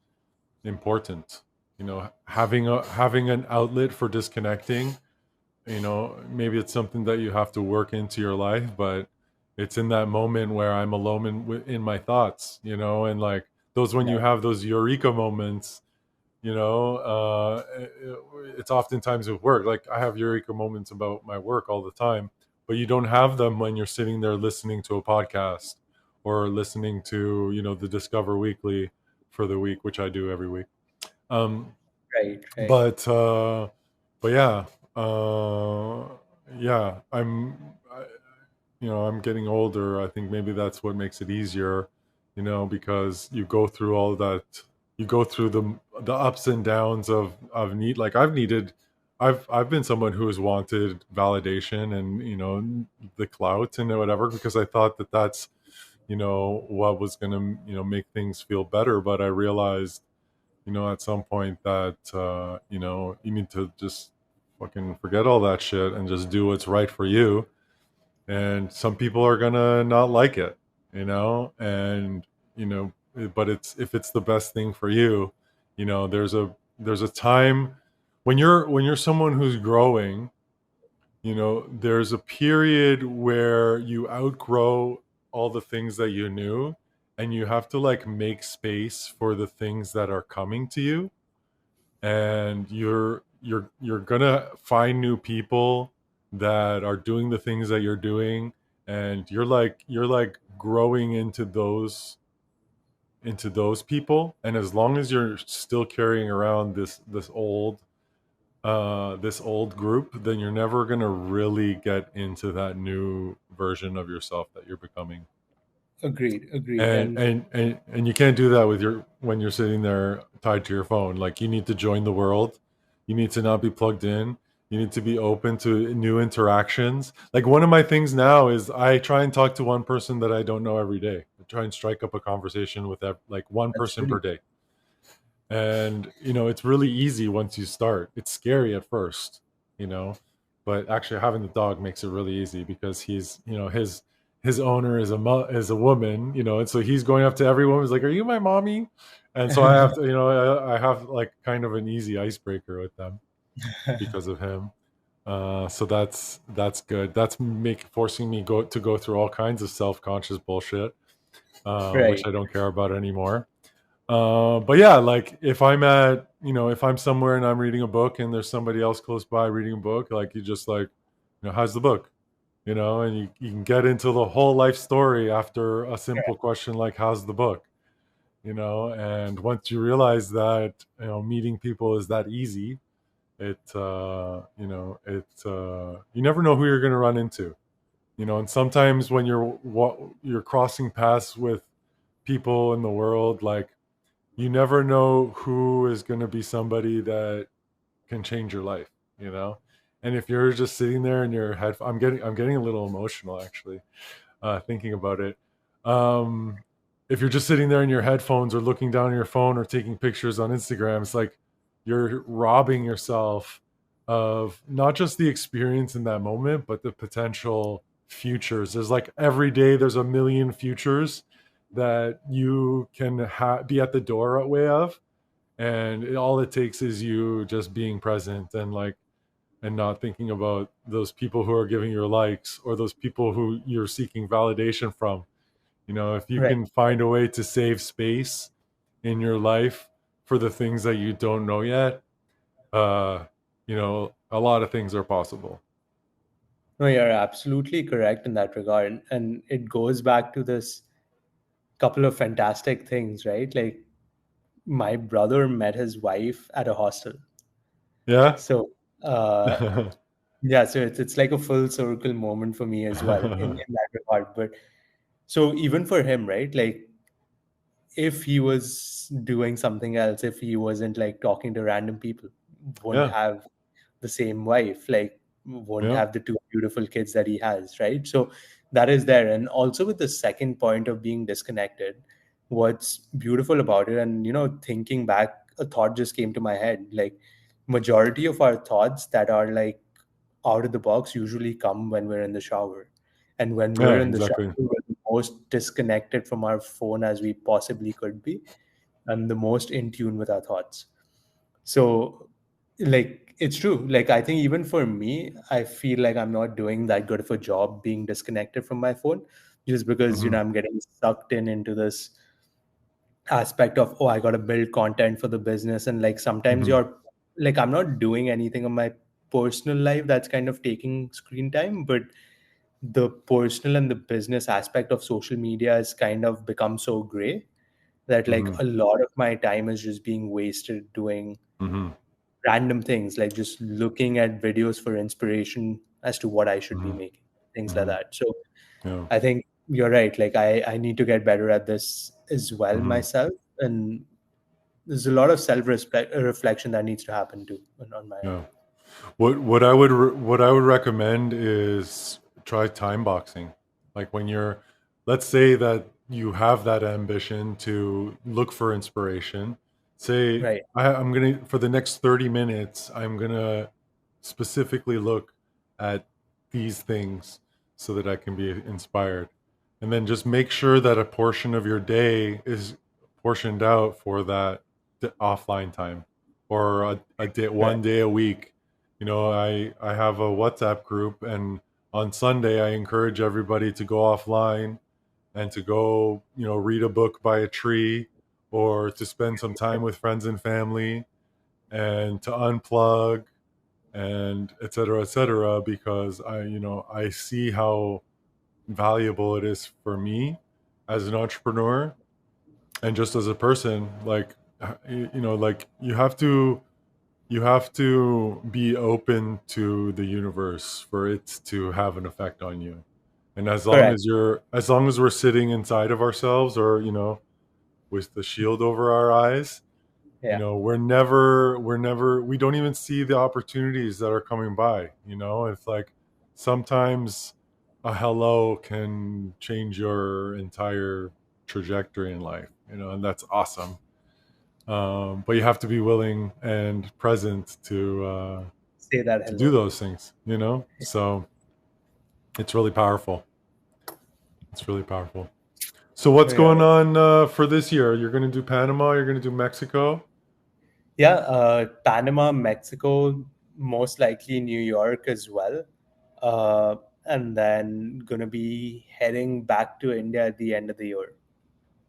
important. Having an outlet for disconnecting. Maybe it's something that you have to work into your life, but it's in that moment where I'm alone in my thoughts, and like those, when you right. have those eureka moments, It's oftentimes with work. Like I have eureka moments about my work all the time, but you don't have them when you're sitting there listening to a podcast or listening to the Discover Weekly for the week, which I do every week. Um, Right, right. but uh, but yeah, uh, yeah, I'm getting older. I think maybe that's what makes it easier, because you go through all that. You go through the ups and downs of need. Like I've been someone who has wanted validation and the clout and whatever, because I thought that that's what was gonna make things feel better. But I realized at some point that you need to just fucking forget all that shit and just do what's right for you. And some people are gonna not like it, and but it's if it's the best thing for you, there's a time when you're someone who's growing. There's a period where you outgrow all the things that you knew, and you have to like make space for the things that are coming to you. And you're gonna find new people that are doing the things that you're doing, and you're like growing into those people. And as long as you're still carrying around this old group, then you're never gonna really get into that new version of yourself that you're becoming. Agreed, agreed. and And and and you can't do that when you're sitting there tied to your phone. Like, you need to join the world. You need to not be plugged in. You need to be open to new interactions. Like, one of my things now is I try and talk to one person that I don't know every day. I try and strike up a conversation with like one that's person really per day. And it's really easy once you start. It's scary at first, you know but actually having the dog makes it really easy, because his owner is a woman, and so he's going up to every woman. He's like, "Are you my mommy?" And so I have to, I have like kind of an easy icebreaker with them because of him. So that's good. That's forcing me go through all kinds of self-conscious bullshit, which right. I don't care about anymore. But yeah, like if I'm somewhere and I'm reading a book and there's somebody else close by reading a book, like, you just like, how's the book? And you can get into the whole life story after a simple question like, how's the book? And once you realize that, meeting people is that easy, you never know who you're going to run into, and sometimes when you're crossing paths with people in the world, like, you never know who is going to be somebody that can change your life, you know. And if you're just sitting there in your head, I'm getting a little emotional, actually, thinking about it. If you're just sitting there in your headphones or looking down at your phone or taking pictures on Instagram, it's like you're robbing yourself of not just the experience in that moment, but the potential futures. There's like every day there's a million futures that you can be at the doorway of, and all it takes is you just being present, and not thinking about those people who are giving you likes, or those people who you're seeking validation from. If you Right. can find a way to save space in your life for the things that you don't know yet, a lot of things are possible. No, you're absolutely correct in that regard. And it goes back to this couple of fantastic things, right? Like, my brother met his wife at a hostel. Yeah. So, uh, yeah, so it's like a full circle moment for me as well in that regard. But so even for him, right? Like, if he was doing something else, if he wasn't like talking to random people, wouldn't Yeah. have the same wife, like won't Yeah. have the two beautiful kids that he has, right? So that is there. And also with the second point of being disconnected, what's beautiful about it, and thinking back, a thought just came to my head. Like, majority of our thoughts that are like out of the box usually come when we're in the shower. And when we're Yeah, in the shower, exactly. we're the most disconnected from our phone as we possibly could be, and the most in tune with our thoughts. So, like, it's true. Like, I think even for me, I feel like I'm not doing that good of a job being disconnected from my phone, just because, Hmm. I'm getting sucked into this aspect of, oh, I got to build content for the business, and like sometimes Mm-hmm. you're like, I'm not doing anything in my personal life that's kind of taking screen time, but the personal and the business aspect of social media has kind of become so gray that like Mm-hmm. a lot of my time is just being wasted doing Mm-hmm. random things, like just looking at videos for inspiration as to what I should be Mm-hmm. making, things like Mm-hmm. that. So Yeah. I think you're right. Like I need to get better at this as well Mm-hmm. myself. And there's a lot of reflection that needs to happen too on my end. Yeah. What I would recommend is try time boxing. Like when you're, let's say that you have that ambition to look for inspiration. Say Right. I'm gonna for the next 30 minutes, I'm gonna specifically look at these things so that I can be inspired. And then just make sure that a portion of your day is portioned out for that offline time or a day, Right. one day a week. You know, I have a WhatsApp group, and on Sunday I encourage everybody to go offline and to go, you know, read a book by a tree or to spend some time with friends and family and to unplug and et cetera, because I see how valuable it is for me as an entrepreneur and just as a person. Like, like you have to be open to the universe for it to have an effect on you. And Correct. as long as we're sitting inside of ourselves, or with the shield over our eyes, Yeah. we don't even see the opportunities that are coming by. It's like sometimes a hello can change your entire trajectory in life, and that's awesome. But you have to be willing and present Say that to do hello. those things. So it's really powerful. It's really powerful. So what's Yeah. going on for this year? You're going to do Panama. You're going to do Mexico. Yeah. Panama, Mexico, most likely New York as well. Uh, and then gonna be heading back to India at the end of the year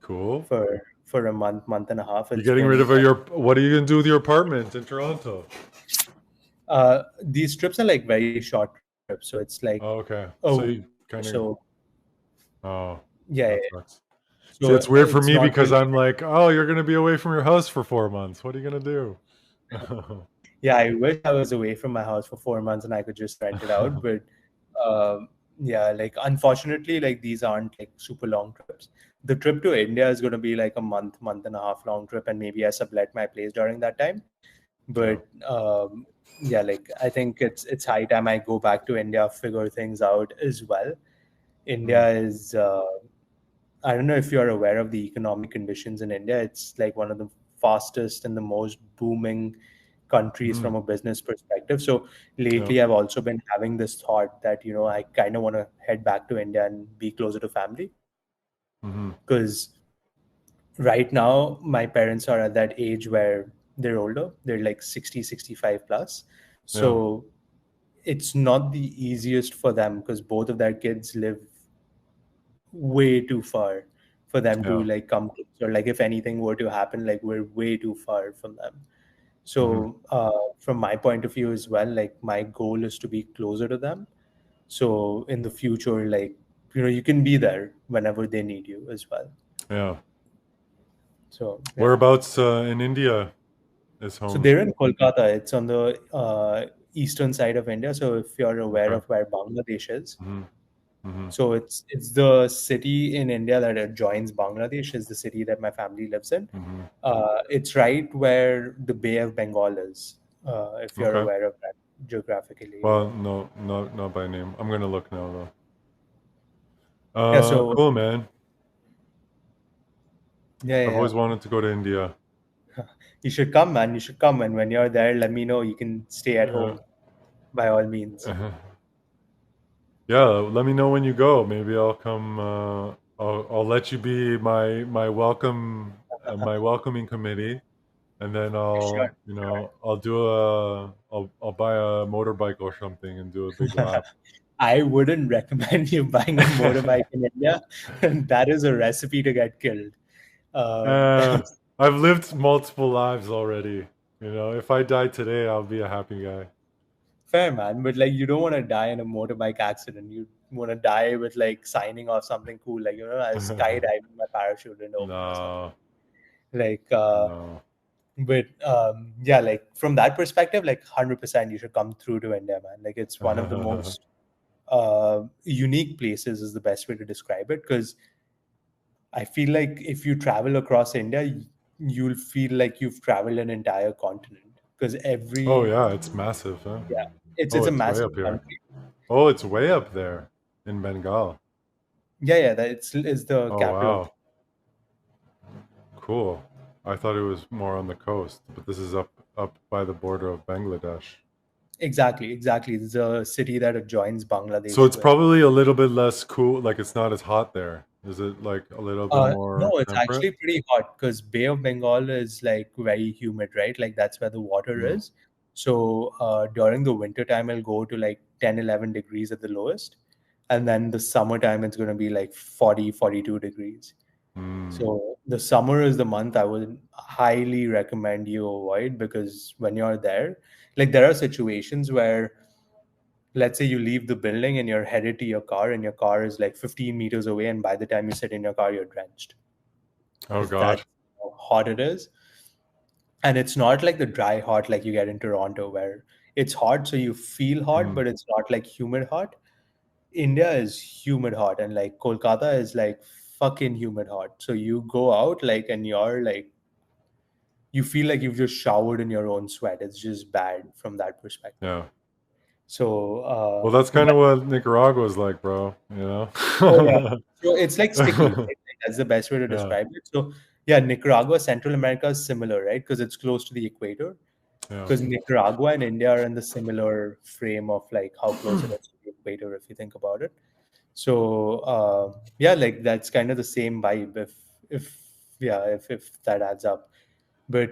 Cool. for a month and a half. You're It's getting rid been of your. What are you going to do with your apartment in Toronto? these trips are like very short trips, so it's like Oh, okay. a So week you or kind so. of. Oh, Yeah, yeah, that yeah. sucks. See, So it's weird for it's me not because really. I'm like, oh, you're going to be away from your house for 4 months. What are you going to do? Yeah, I wish I was away from my house for 4 months and I could just rent it out. But um, yeah, like unfortunately, like these aren't like super long trips. The trip to India is going to be like a month and a half long trip, and maybe I sublet my place during that time. Yeah. But yeah, like I think it's high time I go back to India, figure things out as well. Mm, India is I don't know if you're aware of the economic conditions in India. It's like one of the fastest and the most booming countries mm, from a business perspective. So yeah. lately, I've also been having this thought that, I kind of want to head back to India and be closer to family. Mm-hmm. Because right now, my parents are at that age where they're older. They're like 60, 65 plus. Yeah. So it's not the easiest for them because both of their kids live way too far for them to Yeah. like come close, or like if anything were to happen, like we're way too far from them. Mm-hmm. So from my point of view as well, like my goal is to be closer to them, so in the future, like you can be there whenever they need you as well. Yeah. So yeah. Whereabouts in India is So home? they're in Kolkata. It's on the eastern side of India. So if you're aware Okay. of where Bangladesh is, Mm-hmm. Mm-hmm. so it's the city in India that adjoins Bangladesh, is the city that my family lives in. Mm-hmm. It's right where the Bay of Bengal is, if you're Okay. aware of that geographically. Well, no, not by name. I'm gonna look now though. Yeah, so Cool, man. yeah, I've yeah, always wanted to go to India. you should come, man. You should come, and when you're there, let me know. You can stay at Yeah. home by all means. Yeah. Let me know when you go. Maybe I'll come. I'll let you be my welcoming committee, and then Sure. I'll buy a motorbike or something and do a big lap. I wouldn't recommend you buying a motorbike in India. That is a recipe to get killed. I've lived multiple lives already. You know, if I die today, I'll be a happy guy. Fair, man, but like you don't want to die in a motorbike accident. You want to die with like signing off something cool, like I was skydiving, my parachute didn't open or something. No, Like, no. but yeah, like from that perspective, like 100%, you should come through to India, man. Like it's one of the most unique places is the best way to describe it, because I feel like if you travel across India, you'll feel like you've traveled an entire continent, because Oh every yeah, it's massive, huh? yeah, it's Oh, a it's way massive up here. country. Oh, it's way up there in Bengal. Yeah, that it's the Oh capital of. wow, cool. I thought it was more on the coast, but this is up by the border of Bangladesh. Exactly. It's a city that adjoins So Bangladesh it's with. probably a little bit less cool. Like it's not as hot there. Is it like a little bit No, more it's temperate? actually pretty hot because Bay of Bengal is like very humid, right? Like that's where the water Mm. is. So during the winter time, it'll go to like 10, 11 degrees at the lowest. And then the summertime, it's going to be like 40, 42 degrees. Mm. So the summer is the month I would highly recommend you avoid, because when you're there, like there are situations where, let's say you leave the building and you're headed to your car and your car is like 15 meters away, and by the time you sit in your car, you're drenched, Oh because that's God. how hot it is. And it's not like the dry hot like you get in Toronto, where it's hot so you feel hot, Mm. but it's not like humid hot. India is humid hot, and like Kolkata is like fucking humid hot. So you go out like and you're like, you feel like you've just showered in your own sweat. It's just bad from that perspective. Yeah. So Well, that's kind of what Nicaragua's like, bro. You oh yeah. know? So it's like sticky, right? Like, that's the best way to Yeah. describe it. So yeah, Nicaragua, Central America is similar, right? Because it's close to the equator. Yeah. Because Nicaragua and India are in the similar frame of like how close it is to the equator, if you think about it. So yeah, like that's kind of the same vibe. If yeah, if that adds up. But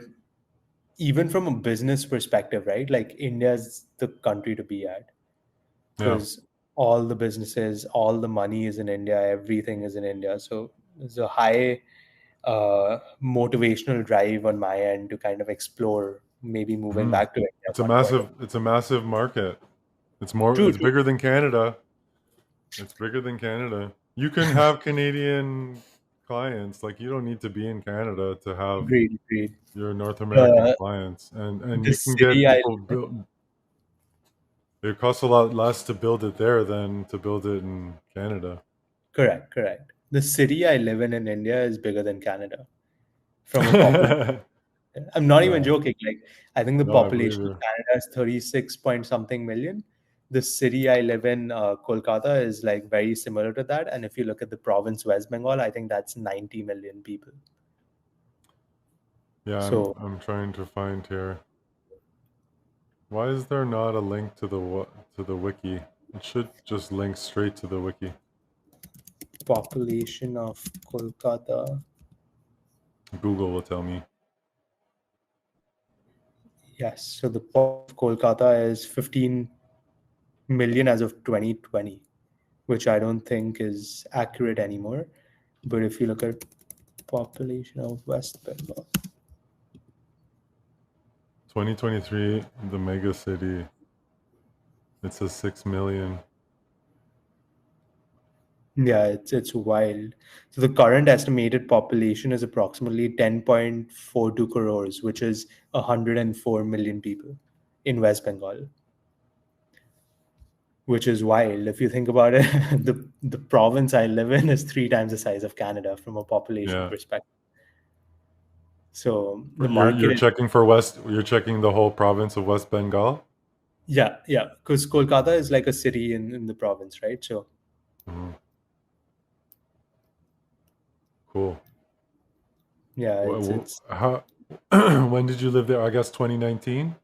even from a business perspective, right? Like India's the country to be at, Yeah. because all the businesses, all the money is in India, everything is in India. So there's a high motivational drive on my end to kind of explore maybe moving Mhm. back to India at It's a one point. massive market. It's True. bigger than Canada. It's bigger than Canada. You can have Canadian clients. Like you don't need to be in Canada to have Agreed. your North American The clients, and the you can get city I people build. It costs a lot less to build it there than to build it in Canada. correct. The city I live in India is bigger than Canada from a population. I'm not even Yeah. joking. Like, I think the No, I believe population of you. Canada is 36 point something million. The city I live in, Kolkata, is like very similar to that. And if you look at the province West Bengal, I think that's 90 million people. Yeah, So, I'm trying to find here. Why is there not a link to the wiki? It should just link straight to the wiki. population of Kolkata. Google will tell me. Yes. So, the of Kolkata is 15 million as of 2020, which I don't think is accurate anymore. But if you look at population of West Bengal, 2023, the mega city. It says 6 million. yeah, it's wild. So the current estimated population is approximately 10.42 crores, which is 104 million people in West Bengal, which is wild. If you think about it, the province I live in is three times the size of Canada from a population Yeah. perspective. So the You're market is, checking for West. You're checking the whole province of West Bengal. yeah, because Kolkata is like a city in the province, right? So Mhm. Cool. yeah, it's How? When did you live there? I guess 2019.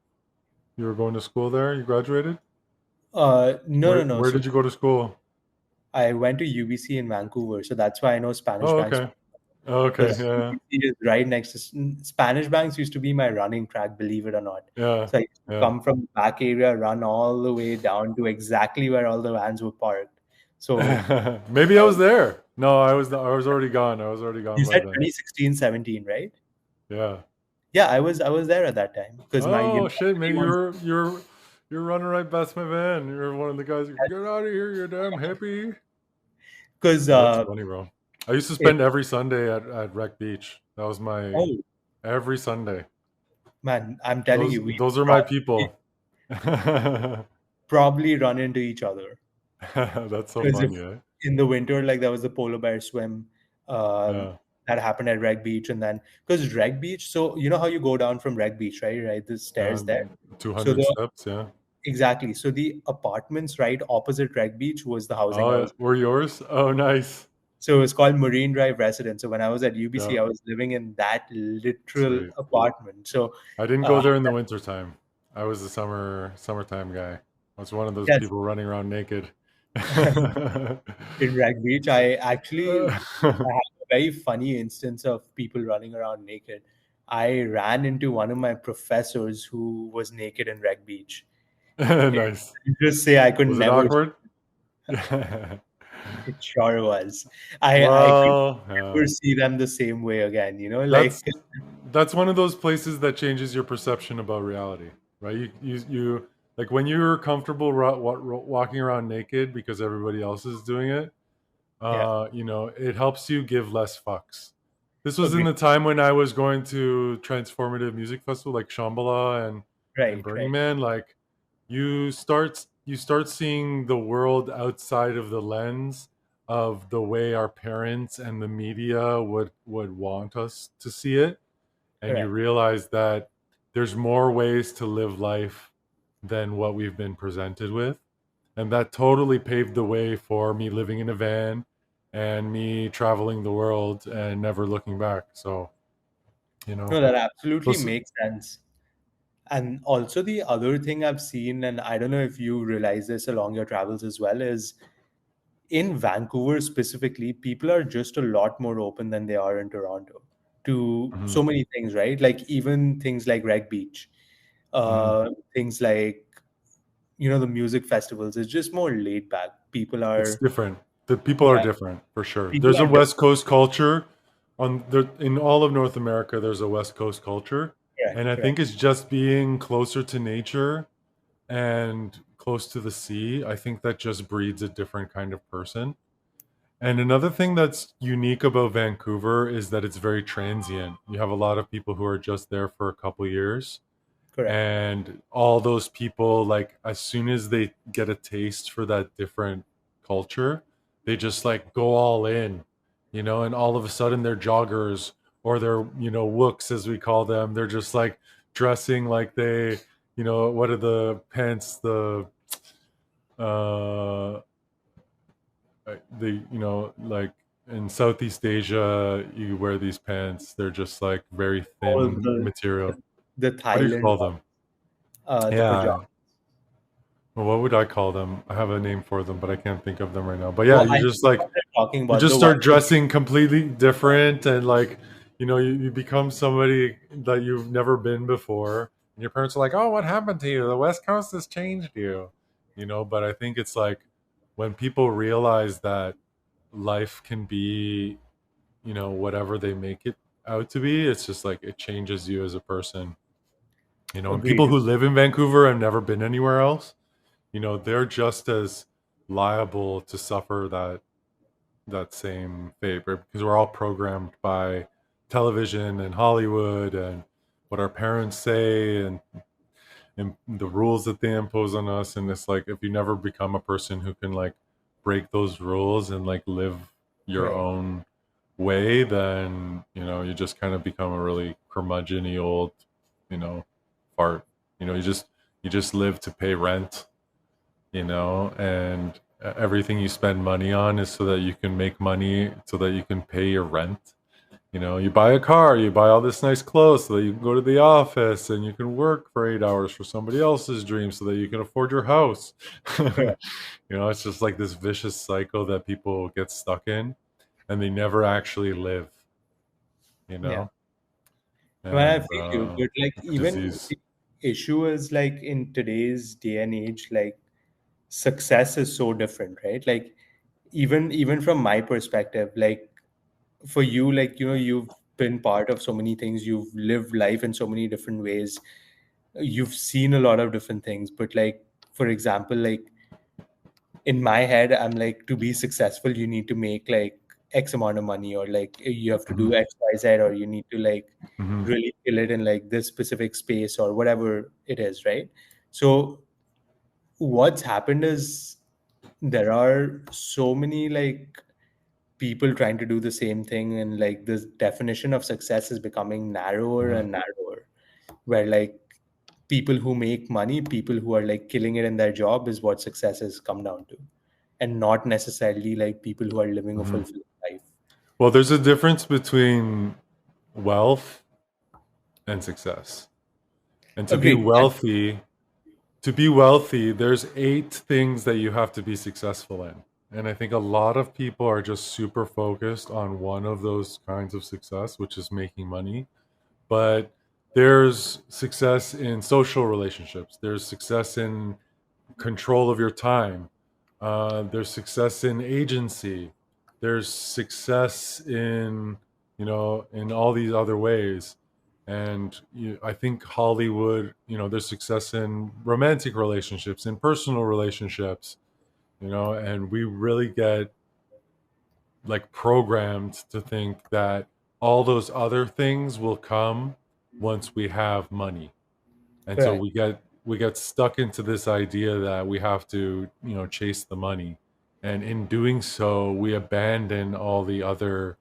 You were going to school there. You graduated. no. Where So did you go to school? I went to UBC in Vancouver, so that's why I know Spanish Oh, banks, okay. Oh, okay. because Yeah. UBC is right next to Spanish banks used to be my running track, believe it or not. Yeah. So I used to Yeah. come from the back area, run all the way down to exactly where all the vans were parked. So Maybe I was there. No, I was already gone. I was already You gone by said then. 2016, 17, right? Yeah. Yeah, I was there at that time because my Oh shit, man! university was You're running right past my van. You're one of the guys. Get out of here, you damn hippie. because That's funny, bro. I used to it spend every Sunday at Wreck Beach. That was my oh every Sunday. man, I'm telling Those you, we those are my people. That's probably run into each other. so Because if funny, eh? in the winter, like there was the polar bear swim Yeah. that happened at Reg Beach, and then because Reg Beach, so you know how you go down from Reg Beach, right? Right, the stairs there. And So 200 the steps, yeah. exactly, so the apartments right opposite Reg Beach was the housing Oh, I yeah. was. Were yours? Oh, nice. So it was called Marine Drive Residence. So when I was at UBC, Yeah, I was living in that literal sweet. apartment. So I didn't go uh, there in the wintertime. I was a summertime guy. I was one of those yes, people running around naked. Yeah, in Reg Beach, I have a very funny instance of people running around naked. I ran into one of my professors who was naked in Reg Beach. It, nice. just say I could Was it never. awkward? It sure was. I could Well, yeah. never see them the same way again. That's that's one of those places that changes your perception about reality, right? You like when you're comfortable walking around naked because everybody else is doing it. Yeah, It helps you give less fucks. This was in agree. the time when I was going to transformative music festival like Shambhala and Right, Burning right, Man. Like you start seeing the world outside of the lens of the way our parents and the media would want us to see it, and you correct. realize that there's more ways to live life than what we've been presented with. And that totally paved the way for me living in a van and me traveling the world and never looking back. So, you know, No, that absolutely those, makes sense. And also the other thing I've seen, and I don't know if you realize this along your travels as well, is in Vancouver specifically, people are just a lot more open than they are in Toronto to mhm, so many things, right? Like even things like Reg Beach, mhm. things like the music festivals. It's just more laid back. People It's are, different. The people are yeah, different for sure. people There's a are different. West Coast culture in all of North America. There's a West Coast culture, and Correct, I think correct, it's just being closer to nature and close to the sea. I think that just breeds a different kind of person. And another thing that's unique about Vancouver is that it's very transient. You have a lot of people who are just there for a couple years, correct. and all those people, like as soon as they get a taste for that different culture, they just like go all in, and all of a sudden they're joggers, or they're, wooks as we call them. They're just like dressing like they, what are the pants, uh like in Southeast Asia, you wear these pants. They're just like very All thin material. the What do you Thailand call ones, them? the pajamas. Yeah. Well, what would I call them? I have a name for them, but I can't think of them right now. But yeah, Oh, you I know just like what they're talking you about. just The one. start dressing completely different, and like, you become somebody that you've never been before. And your parents are like, "Oh, what happened to you? The West Coast has changed you." But I think it's like when people realize that life can be, whatever they make it out to be, it's just like it changes you as a person. And people Agreed. who live in Vancouver and never been anywhere else, they're just as liable to suffer that same fate, right? Because we're all programmed by television and Hollywood and what our parents say, and the rules that they impose on us. And it's like if you never become a person who can like break those rules and like live your Right. own way, then you just kind of become a really curmudgeon-y old, you know fart. You just live to pay rent, and everything you spend money on is so that you can make money so that you can pay your rent. You buy a car, you buy all this nice clothes so that you can go to the office and you can work for 8 hours for somebody else's dream so that you can afford your house. Correct. It's just like this vicious cycle that people get stuck in, and they never actually live, you Yeah. know? Well, I And feel you, but like it's a even disease. the issue is like in today's day and age, like success is so different, right? Like even from my perspective, like for you, like, you've been part of so many things, you've lived life in so many different ways, you've seen a lot of different things. But like, for example, like in my head, I'm like, to be successful, you need to make like X amount of money, or like you have to Hmm. do XYZ, or you need to like Hmm. really kill it in like this specific space or whatever it is, right? So what's happened is there are so many like people trying to do the same thing, and like this definition of success is becoming narrower Hmm. and narrower, where like people who make money, people who are like killing it in their job is what success has come down to, and not necessarily like people who are living a Hmm. fulfilling life. Well, there's a difference between wealth and success. And Agreed. to be wealthy, there's 8 things that you have to be successful in. And I think a lot of people are just super focused on one of those kinds of success, which is making money. But there's success in social relationships. There's success in control of your time. There's success in agency. There's success in, in all these other ways. And I think Hollywood, there's success in romantic relationships, in personal relationships, and we really get like programmed to think that all those other things will come once we have money. And so Correct. we get stuck into this idea that we have to, chase the money. And in doing so, we abandon all the other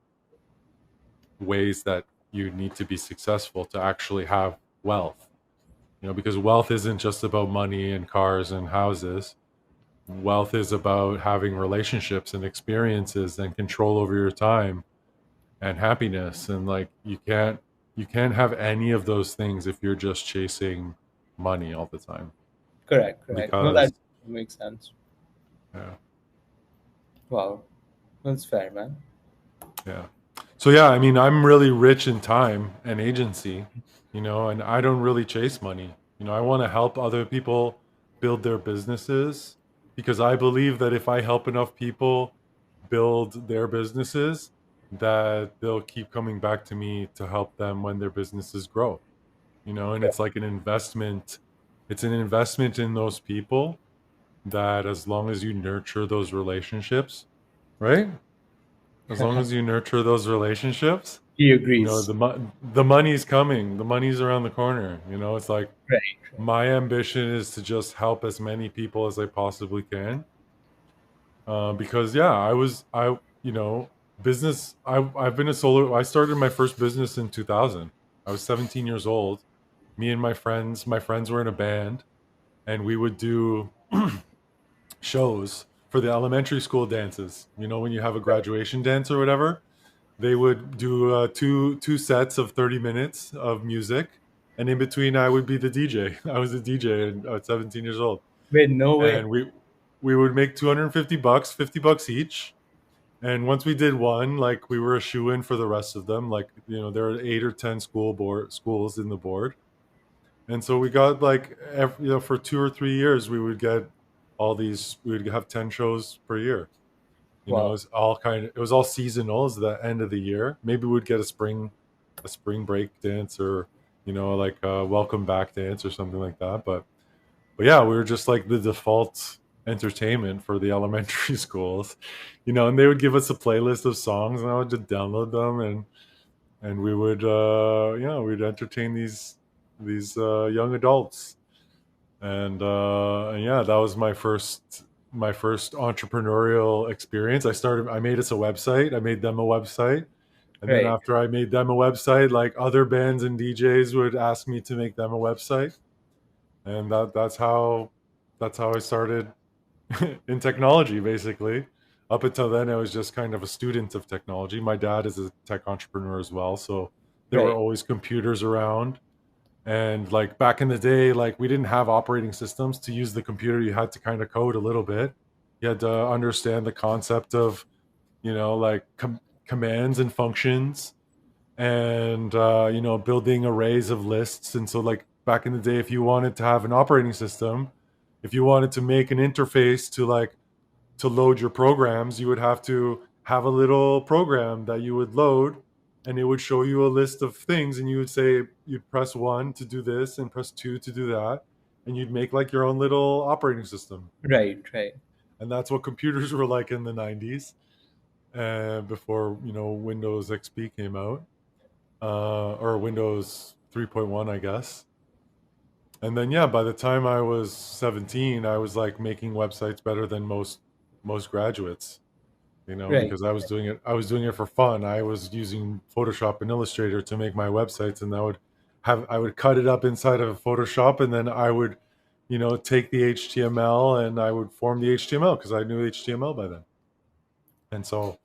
ways that you need to be successful to actually have wealth. Because wealth isn't just about money and cars and houses. Wealth is about having relationships and experiences and control over your time and happiness. And like you can't have any of those things if you're just chasing money all the time. Correct. No, that Because makes sense. yeah, Wow, that's fair, man. yeah. So yeah, I mean, I'm really rich in time and agency, and I don't really chase money. I want to help other people build their businesses because I believe that if I help enough people build their businesses, that they'll keep coming back to me to help them when their businesses grow. And it's like an investment. It's an investment in those people that as long as you nurture those relationships, right? As long as you nurture those relationships, He agrees. the money's coming. The money's around the corner. It's like Right. my ambition is to just help as many people as I possibly can. Because yeah, business. I've been a solo. I started my first business in 2000. I was 17 years old. Me and my friends were in a band, and we would do shows for the elementary school dances. When you have a graduation dance or whatever, they would do two sets of 30 minutes of music, and in between, I would be the DJ. I was a DJ at 17 years old, Wait, no way. and we would make $250, $50 each. And once we did one, like we were a shoe in for the rest of them. Like there are 8 or 10 schools in the board, and so we got like for 2 or 3 years we would get all these. We would have 10 shows per year. It Wow. was all it was all seasonal. It's the end of the year. Maybe we'd get a spring break dance, or like a welcome back dance or something like that. But yeah, we were just like the default entertainment for the elementary schools, and they would give us a playlist of songs, and I would just download them, and we would we'd entertain these young adults. And yeah, that was my first entrepreneurial experience. I made us a website. I made them a website. And then Right. after I made them a website, like other bands and DJs would ask me to make them a website. And that's how I started in technology, basically. Up until then, I was just kind of a student of technology. My dad is a tech entrepreneur as well, so there were Right. always computers around. And like back in the day, like we didn't have operating systems. To use the computer, you had to kind of code a little bit. You had to understand the concept of, like commands and functions, and building arrays of lists. And so like back in the day, if you wanted to have an operating system, if you wanted to make an interface to like to load your programs, you would have to have a little program that you would load, and it would show you a list of things, and you would say, you'd press 1 to do this and press 2 to do that, and you'd make like your own little operating system. Right, right, And that's what computers were like in the 90s, before Windows XP came out, or Windows 3.1, I guess. And then yeah, by the time I was 17, I was like making websites better than most graduates, right, because I was doing it for fun. I was using Photoshop and Illustrator to make my websites, and I would cut it up inside of Photoshop, and then I would take the HTML and I would form the HTML because I knew HTML by then. And so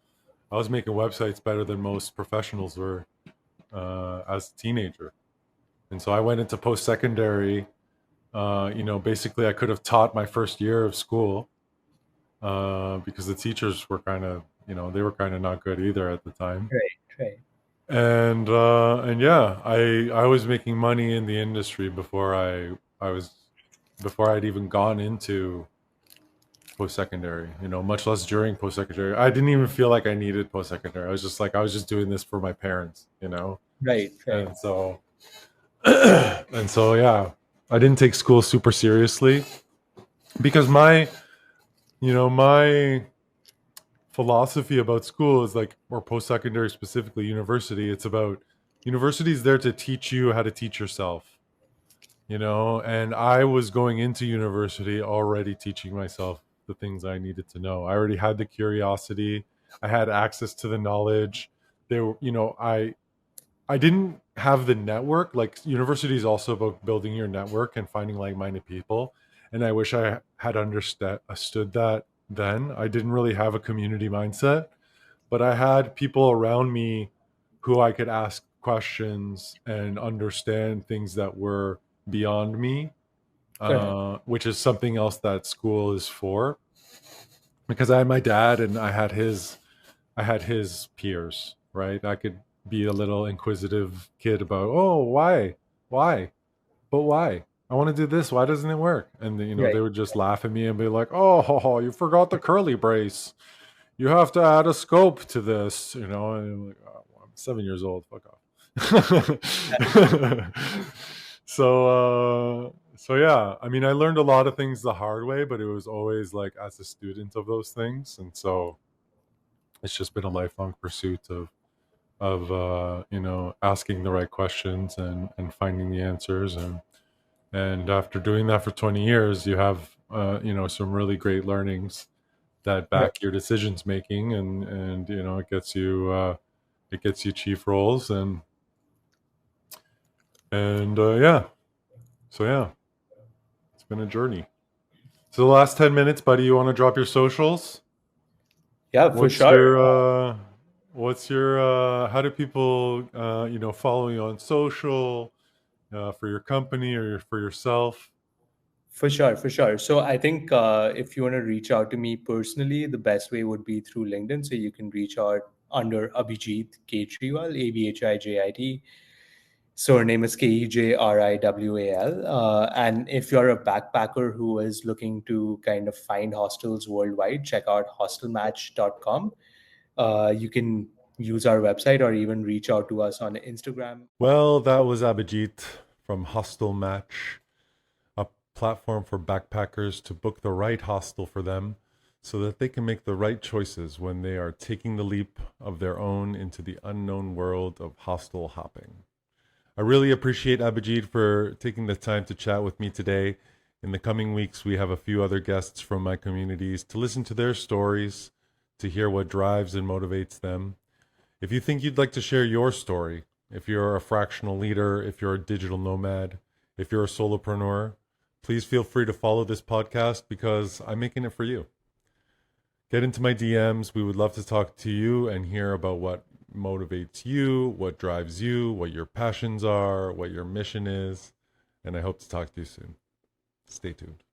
I was making websites better than most professionals were, as a teenager. And so I went into post-secondary. Basically I could have taught my first year of school, because the teachers were kind of, they were kind of not good either at the time. right, right, And yeah, I was making money in the industry before I'd even gone into post-secondary, much less during post-secondary. I didn't even feel like I needed post-secondary. I was just doing this for my parents. right, right, And so and so yeah, I didn't take school super seriously because my philosophy about school is like, or post-secondary, specifically university, it's about university is there to teach you how to teach yourself, and I was going into university already teaching myself the things I needed to know. I already had the curiosity, I had access to the knowledge. There were, I didn't have the network. Like, university is also about building your network and finding like-minded people. And I wish I had understood that then. I didn't really have a community mindset, but I had people around me who I could ask questions and understand things that were beyond me, correct, which is something else that school is for. Because I had my dad and I had his peers, right? I could be a little inquisitive kid about, oh, why, but why? I want to do this. Why doesn't it work? And right, they would just laugh at me and be like, oh, you forgot the curly brace. You have to add a scope to this, And I'm like, oh, well, I'm 7 years old. Fuck off. So yeah, I mean, I learned a lot of things the hard way, but it was always like as a student of those things, and so it's just been a lifelong pursuit of asking the right questions and finding the answers, and after doing that for 20 years, you have some really great learnings that right. back your decisions making, and it gets you chief roles, and yeah, so yeah, it's been a journey. So the last 10 minutes, buddy, you want to drop your socials? Yeah, for What's sure. your how do people follow you on social, for your company or for yourself? For sure, for sure. So I think if you want to reach out to me personally, the best way would be through LinkedIn. So you can reach out under Abhijit Kejriwal, Abhijit. Surname is Kejriwal. And if you're a backpacker who is looking to kind of find hostels worldwide, check out hostelmatch.com. You can use our website or even reach out to us on Instagram. Well, that was Abhijit from HostelMatch, a platform for backpackers to book the right hostel for them so that they can make the right choices when they are taking the leap of their own into the unknown world of hostel hopping. I really appreciate Abhijit for taking the time to chat with me today. In the coming weeks, we have a few other guests from my communities to listen to their stories, to hear what drives and motivates them. If you think you'd like to share your story, if you're a fractional leader, if you're a digital nomad, if you're a solopreneur, please feel free to follow this podcast because I'm making it for you. Get into my DMs. We would love to talk to you and hear about what motivates you, what drives you, what your passions are, what your mission is. And I hope to talk to you soon. Stay tuned.